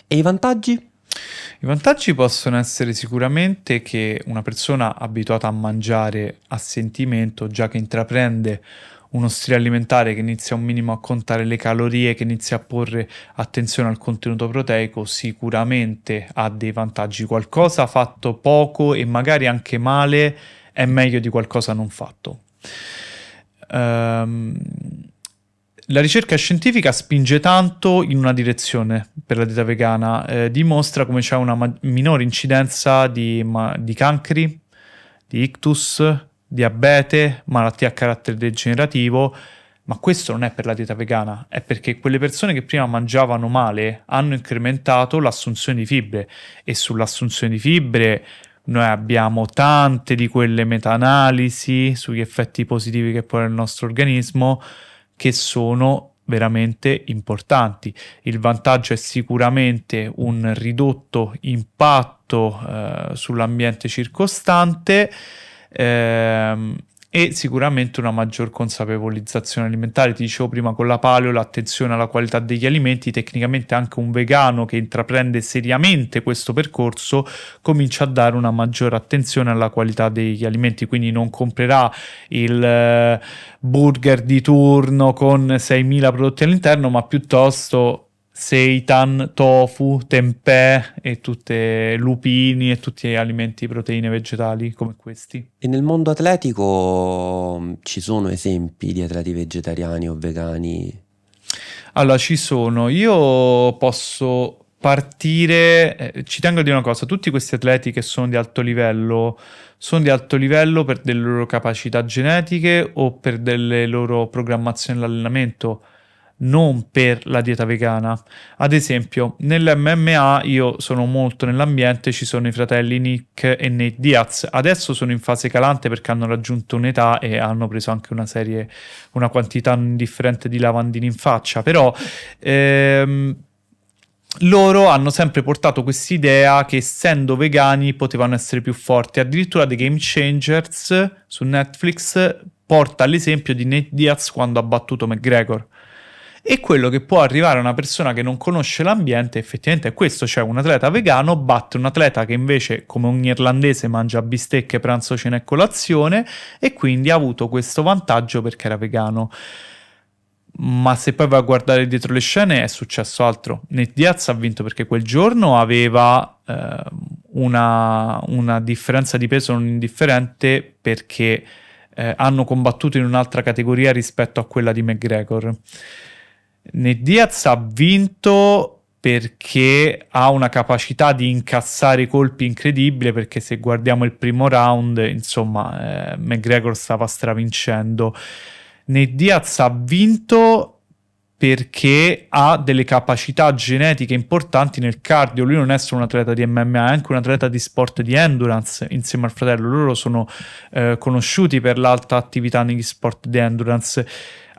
E i vantaggi? I vantaggi possono essere sicuramente che una persona abituata a mangiare a sentimento, già che intraprende uno stile alimentare che inizia un minimo a contare le calorie, che inizia a porre attenzione al contenuto proteico, sicuramente ha dei vantaggi. Qualcosa fatto poco e magari anche male è meglio di qualcosa non fatto. La ricerca scientifica spinge tanto in una direzione per la dieta vegana, dimostra come c'è una minore incidenza di cancri, di ictus, diabete, malattie a carattere degenerativo, ma questo non è per la dieta vegana, è perché quelle persone che prima mangiavano male hanno incrementato l'assunzione di fibre e sull'assunzione di fibre noi abbiamo tante di quelle meta-analisi sugli effetti positivi che può avere il nostro organismo che sono veramente importanti. Il vantaggio è sicuramente un ridotto impatto sull'ambiente circostante e sicuramente una maggior consapevolizzazione alimentare. Ti dicevo prima con la paleo, l'attenzione alla qualità degli alimenti, tecnicamente anche un vegano che intraprende seriamente questo percorso comincia a dare una maggiore attenzione alla qualità degli alimenti, quindi non comprerà il burger di turno con 6.000 prodotti all'interno, ma piuttosto seitan, tofu, tempeh e tutte lupini e tutti alimenti proteine vegetali come questi. E nel mondo atletico ci sono esempi di atleti vegetariani o vegani? Allora, ci sono. Io posso partire. Ci tengo a dire una cosa: tutti questi atleti che sono di alto livello sono di alto livello per delle loro capacità genetiche o per delle loro programmazioni all'allenamento, non per la dieta vegana. Ad esempio, nell'MMA io sono molto nell'ambiente, ci sono i fratelli Nick e Nate Diaz. Adesso sono in fase calante perché hanno raggiunto un'età e hanno preso anche una quantità indifferente di lavandini in faccia, però loro hanno sempre portato quest'idea che essendo vegani potevano essere più forti. Addirittura The Game Changers su Netflix porta l'esempio di Nate Diaz quando ha battuto McGregor. E quello che può arrivare a una persona che non conosce l'ambiente effettivamente è questo, cioè un atleta vegano batte un atleta che invece come un irlandese mangia bistecche pranzo, cena e colazione e quindi ha avuto questo vantaggio perché era vegano. Ma se poi vai a guardare dietro le scene è successo altro. Nate Diaz ha vinto perché quel giorno aveva una differenza di peso non indifferente perché hanno combattuto in un'altra categoria rispetto a quella di McGregor. Nate Diaz ha vinto perché ha una capacità di incassare colpi incredibile, perché se guardiamo il primo round, insomma, McGregor stava stravincendo. Nate Diaz ha vinto perché ha delle capacità genetiche importanti nel cardio. Lui non è solo un atleta di MMA, è anche un atleta di sport di endurance insieme al fratello. Loro sono conosciuti per l'alta attività negli sport di endurance.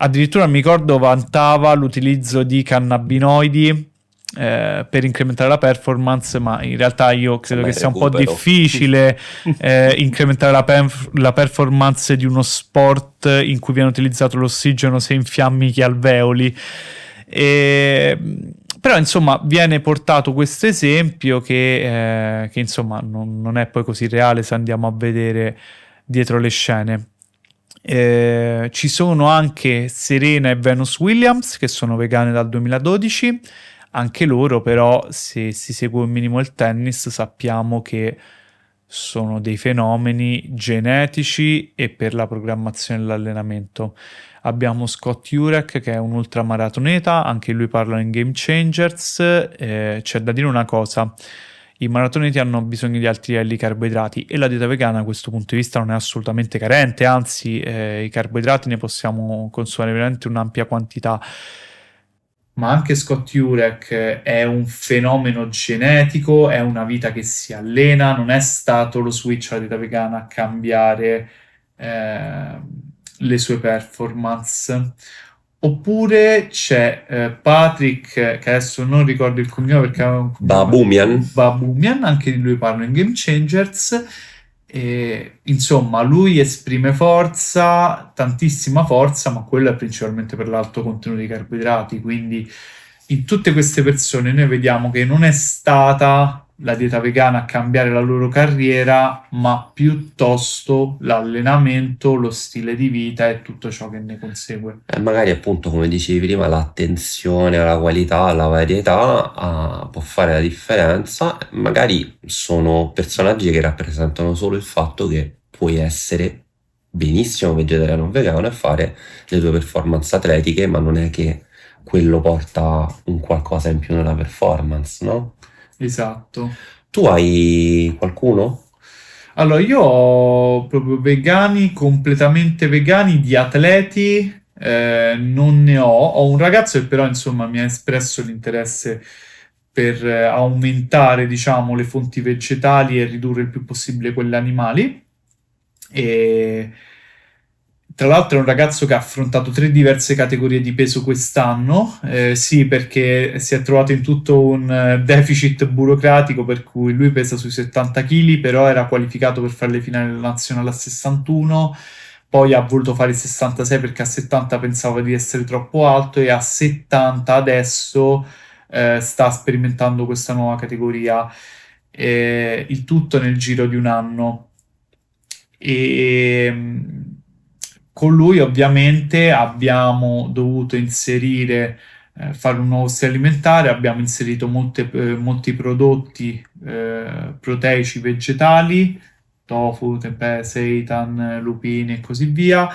Addirittura mi ricordo vantava l'utilizzo di cannabinoidi per incrementare la performance, ma in realtà io credo che sia un po' recupero. difficile incrementare la performance di uno sport in cui viene utilizzato l'ossigeno se infiammi gli alveoli. Però insomma viene portato questo esempio che insomma non è poi così reale se andiamo a vedere dietro le scene. Ci sono anche Serena e Venus Williams che sono vegane dal 2012. Anche loro però, se si segue un minimo il tennis, sappiamo che sono dei fenomeni genetici e per la programmazione dell'allenamento. Abbiamo Scott Jurek che è un ultramaratoneta, anche lui parla in Game Changers. C'è da dire una cosa: i maratoneti hanno bisogno di alti livelli di carboidrati e la dieta vegana da questo punto di vista non è assolutamente carente, anzi i carboidrati ne possiamo consumare veramente un'ampia quantità. Ma anche Scott Jurek è un fenomeno genetico, è una vita che si allena, non è stato lo switch alla dieta vegana a cambiare le sue performance. Oppure c'è Patrick, che adesso non ricordo il cognome perché è un cognome Babumian, anche di lui parlo in Game Changers. E, insomma, lui esprime forza, tantissima forza, ma quello è principalmente per l'alto contenuto di carboidrati. Quindi in tutte queste persone noi vediamo che non è stata la dieta vegana a cambiare la loro carriera, ma piuttosto l'allenamento, lo stile di vita e tutto ciò che ne consegue. Magari appunto, come dicevi prima, l'attenzione alla qualità, alla varietà può fare la differenza. Magari sono personaggi che rappresentano solo il fatto che puoi essere benissimo vegetariano o vegano e fare le tue performance atletiche, ma non è che quello porta un qualcosa in più nella performance, no? Esatto. Tu hai qualcuno? Allora, io ho proprio vegani, completamente vegani, di atleti, non ne ho. Ho un ragazzo che però, insomma, mi ha espresso l'interesse per aumentare, diciamo, le fonti vegetali e ridurre il più possibile quelle animali. E tra l'altro è un ragazzo che ha affrontato 3 diverse categorie di peso quest'anno, sì, perché si è trovato in tutto un deficit burocratico per cui lui pesa sui 70 kg, però era qualificato per fare le finali della nazionale a 61, poi ha voluto fare i 66 perché a 70 pensava di essere troppo alto e a 70 adesso sta sperimentando questa nuova categoria, il tutto nel giro di un anno. E con lui ovviamente abbiamo dovuto inserire, fare un nuovo stile alimentare, abbiamo inserito molti prodotti proteici vegetali, tofu, tempeh, seitan, lupini e così via,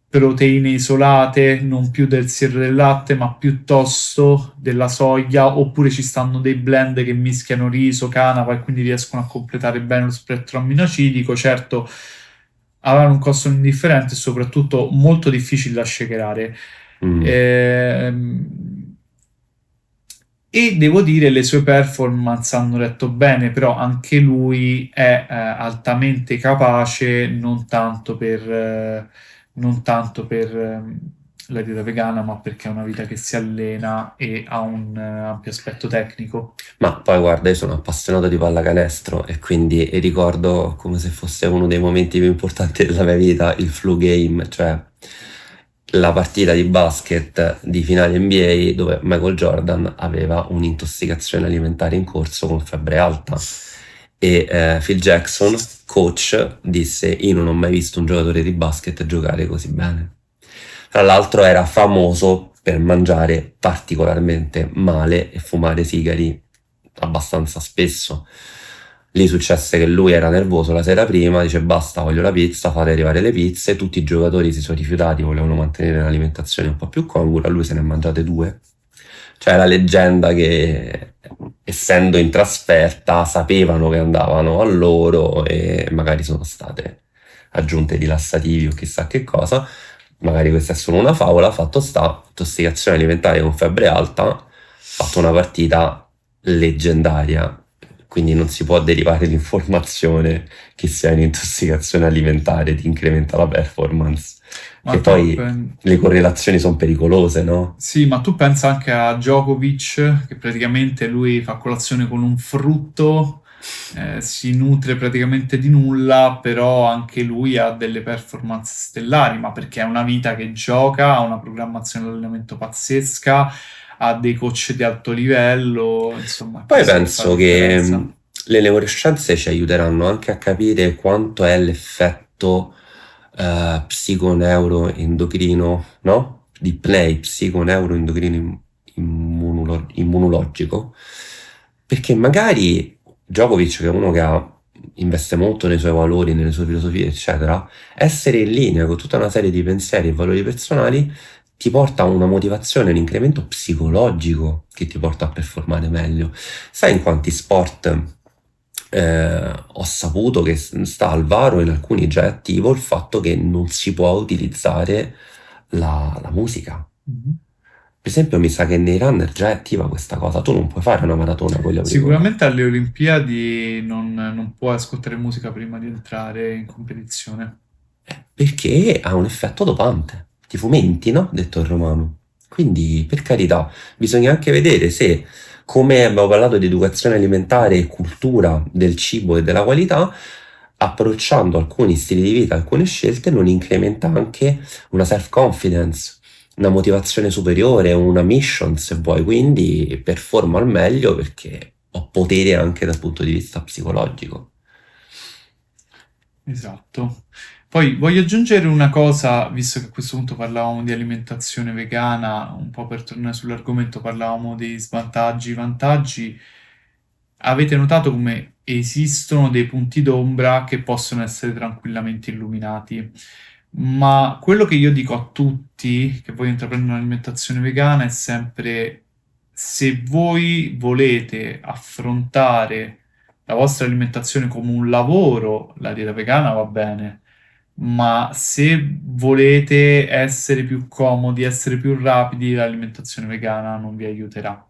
proteine isolate, non più del siero del latte, ma piuttosto della soia, oppure ci stanno dei blend che mischiano riso, canapa e quindi riescono a completare bene lo spettro aminoacidico. Certo, avranno un costo indifferente e soprattutto molto difficile da shakerare. E devo dire le sue performance hanno retto bene, però anche lui è altamente capace, non tanto per la dieta vegana, ma perché è una vita che si allena e ha un ampio aspetto tecnico. Ma poi guarda, io sono appassionato di pallacanestro e quindi ricordo come se fosse uno dei momenti più importanti della mia vita il flu game, cioè la partita di basket di finale NBA dove Michael Jordan aveva un'intossicazione alimentare in corso con febbre alta e Phil Jackson, coach, disse: io non ho mai visto un giocatore di basket giocare così bene. Tra l'altro era famoso per mangiare particolarmente male e fumare sigari abbastanza spesso. Lì successe che lui era nervoso la sera prima, dice: basta, voglio la pizza, fate arrivare le pizze. Tutti i giocatori si sono rifiutati, volevano mantenere un'alimentazione un po' più congrua, lui se ne è mangiate 2. Cioè la leggenda che, essendo in trasferta, sapevano che andavano a loro e magari sono state aggiunte rilassativi o chissà che cosa. Magari questa è solo una favola. Fatto sta, intossicazione alimentare con febbre alta, fatto una partita leggendaria. quindi non si può derivare l'informazione che sia un'intossicazione alimentare ti incrementa la performance. Ma Che tu poi le correlazioni sono pericolose, no? Sì, ma tu pensa anche a Djokovic, che praticamente lui fa colazione con un frutto, si nutre praticamente di nulla, però anche lui ha delle performance stellari, ma perché è una vita che gioca, ha una programmazione di allenamento pazzesca, ha dei coach di alto livello, insomma, Poi questo che fa la penso che differenza. le neuroscienze ci aiuteranno anche a capire quanto è l'effetto psiconeuroendocrino, no? Di play psiconeuroendocrino immunologico, perché magari Djokovic, che è uno investe molto nei suoi valori, nelle sue filosofie, eccetera, essere in linea con tutta una serie di pensieri e valori personali ti porta a una motivazione, un incremento psicologico che ti porta a performare meglio. Sai in quanti sport ho saputo che sta al varo, in alcuni già è attivo, il fatto che non si può utilizzare la musica. Mhm. Per esempio, mi sa che nei runner già è attiva questa cosa. Tu non puoi fare una maratona con gli auricolari. Sicuramente alle Olimpiadi non puoi ascoltare musica prima di entrare in competizione. Perché ha un effetto dopante. Ti fomenti, no? Detto in romano. Quindi, per carità, bisogna anche vedere se, come abbiamo parlato di educazione alimentare e cultura del cibo e della qualità, approcciando alcuni stili di vita, alcune scelte, non incrementa anche una self-confidence, una motivazione superiore, una mission, se vuoi. Quindi performo al meglio perché ho potere anche dal punto di vista psicologico. Esatto. Poi voglio aggiungere una cosa, visto che a questo punto parlavamo di alimentazione vegana, un po' per tornare sull'argomento, parlavamo dei svantaggi, vantaggi. Avete notato come esistono dei punti d'ombra che possono essere tranquillamente illuminati? Ma quello che io dico a tutti che vogliono intraprendere un'alimentazione vegana è sempre: se voi volete affrontare la vostra alimentazione come un lavoro, la dieta vegana va bene, ma se volete essere più comodi, essere più rapidi, l'alimentazione vegana non vi aiuterà.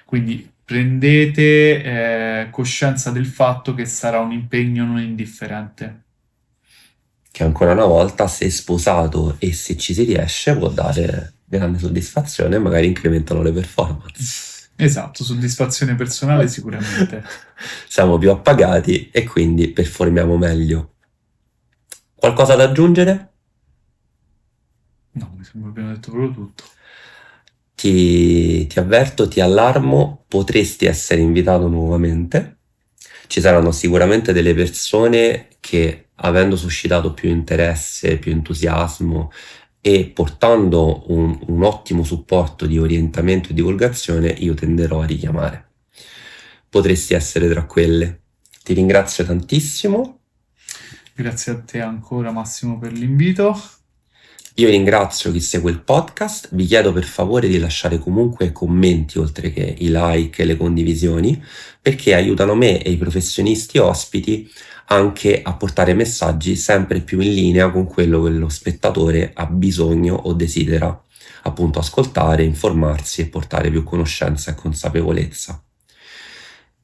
Quindi prendete coscienza del fatto che sarà un impegno non indifferente. Che ancora una volta, se sposato e se ci si riesce, può dare grande soddisfazione e magari incrementano le performance. Esatto, soddisfazione personale sicuramente. Siamo più appagati e quindi performiamo meglio. Qualcosa da aggiungere? No, mi sembra che abbiamo detto proprio tutto. Ti avverto, ti allarmo, potresti essere invitato nuovamente. Ci saranno sicuramente delle persone che, avendo suscitato più interesse, più entusiasmo e portando un ottimo supporto di orientamento e divulgazione, io tenderò a richiamare. Potresti essere tra quelle. Ti ringrazio tantissimo. Grazie a te ancora Massimo per l'invito. Io ringrazio chi segue il podcast, vi chiedo per favore di lasciare comunque commenti oltre che i like e le condivisioni, perché aiutano me e i professionisti ospiti anche a portare messaggi sempre più in linea con quello che lo spettatore ha bisogno o desidera appunto ascoltare, informarsi e portare più conoscenza e consapevolezza.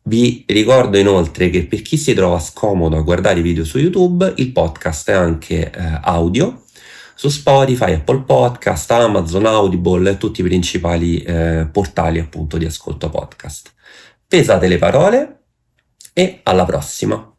Vi ricordo inoltre che per chi si trova scomodo a guardare i video su YouTube, il podcast è anche audio su Spotify, Apple Podcast, Amazon, Audible e tutti i principali portali appunto di ascolto podcast. Pesate le parole e alla prossima!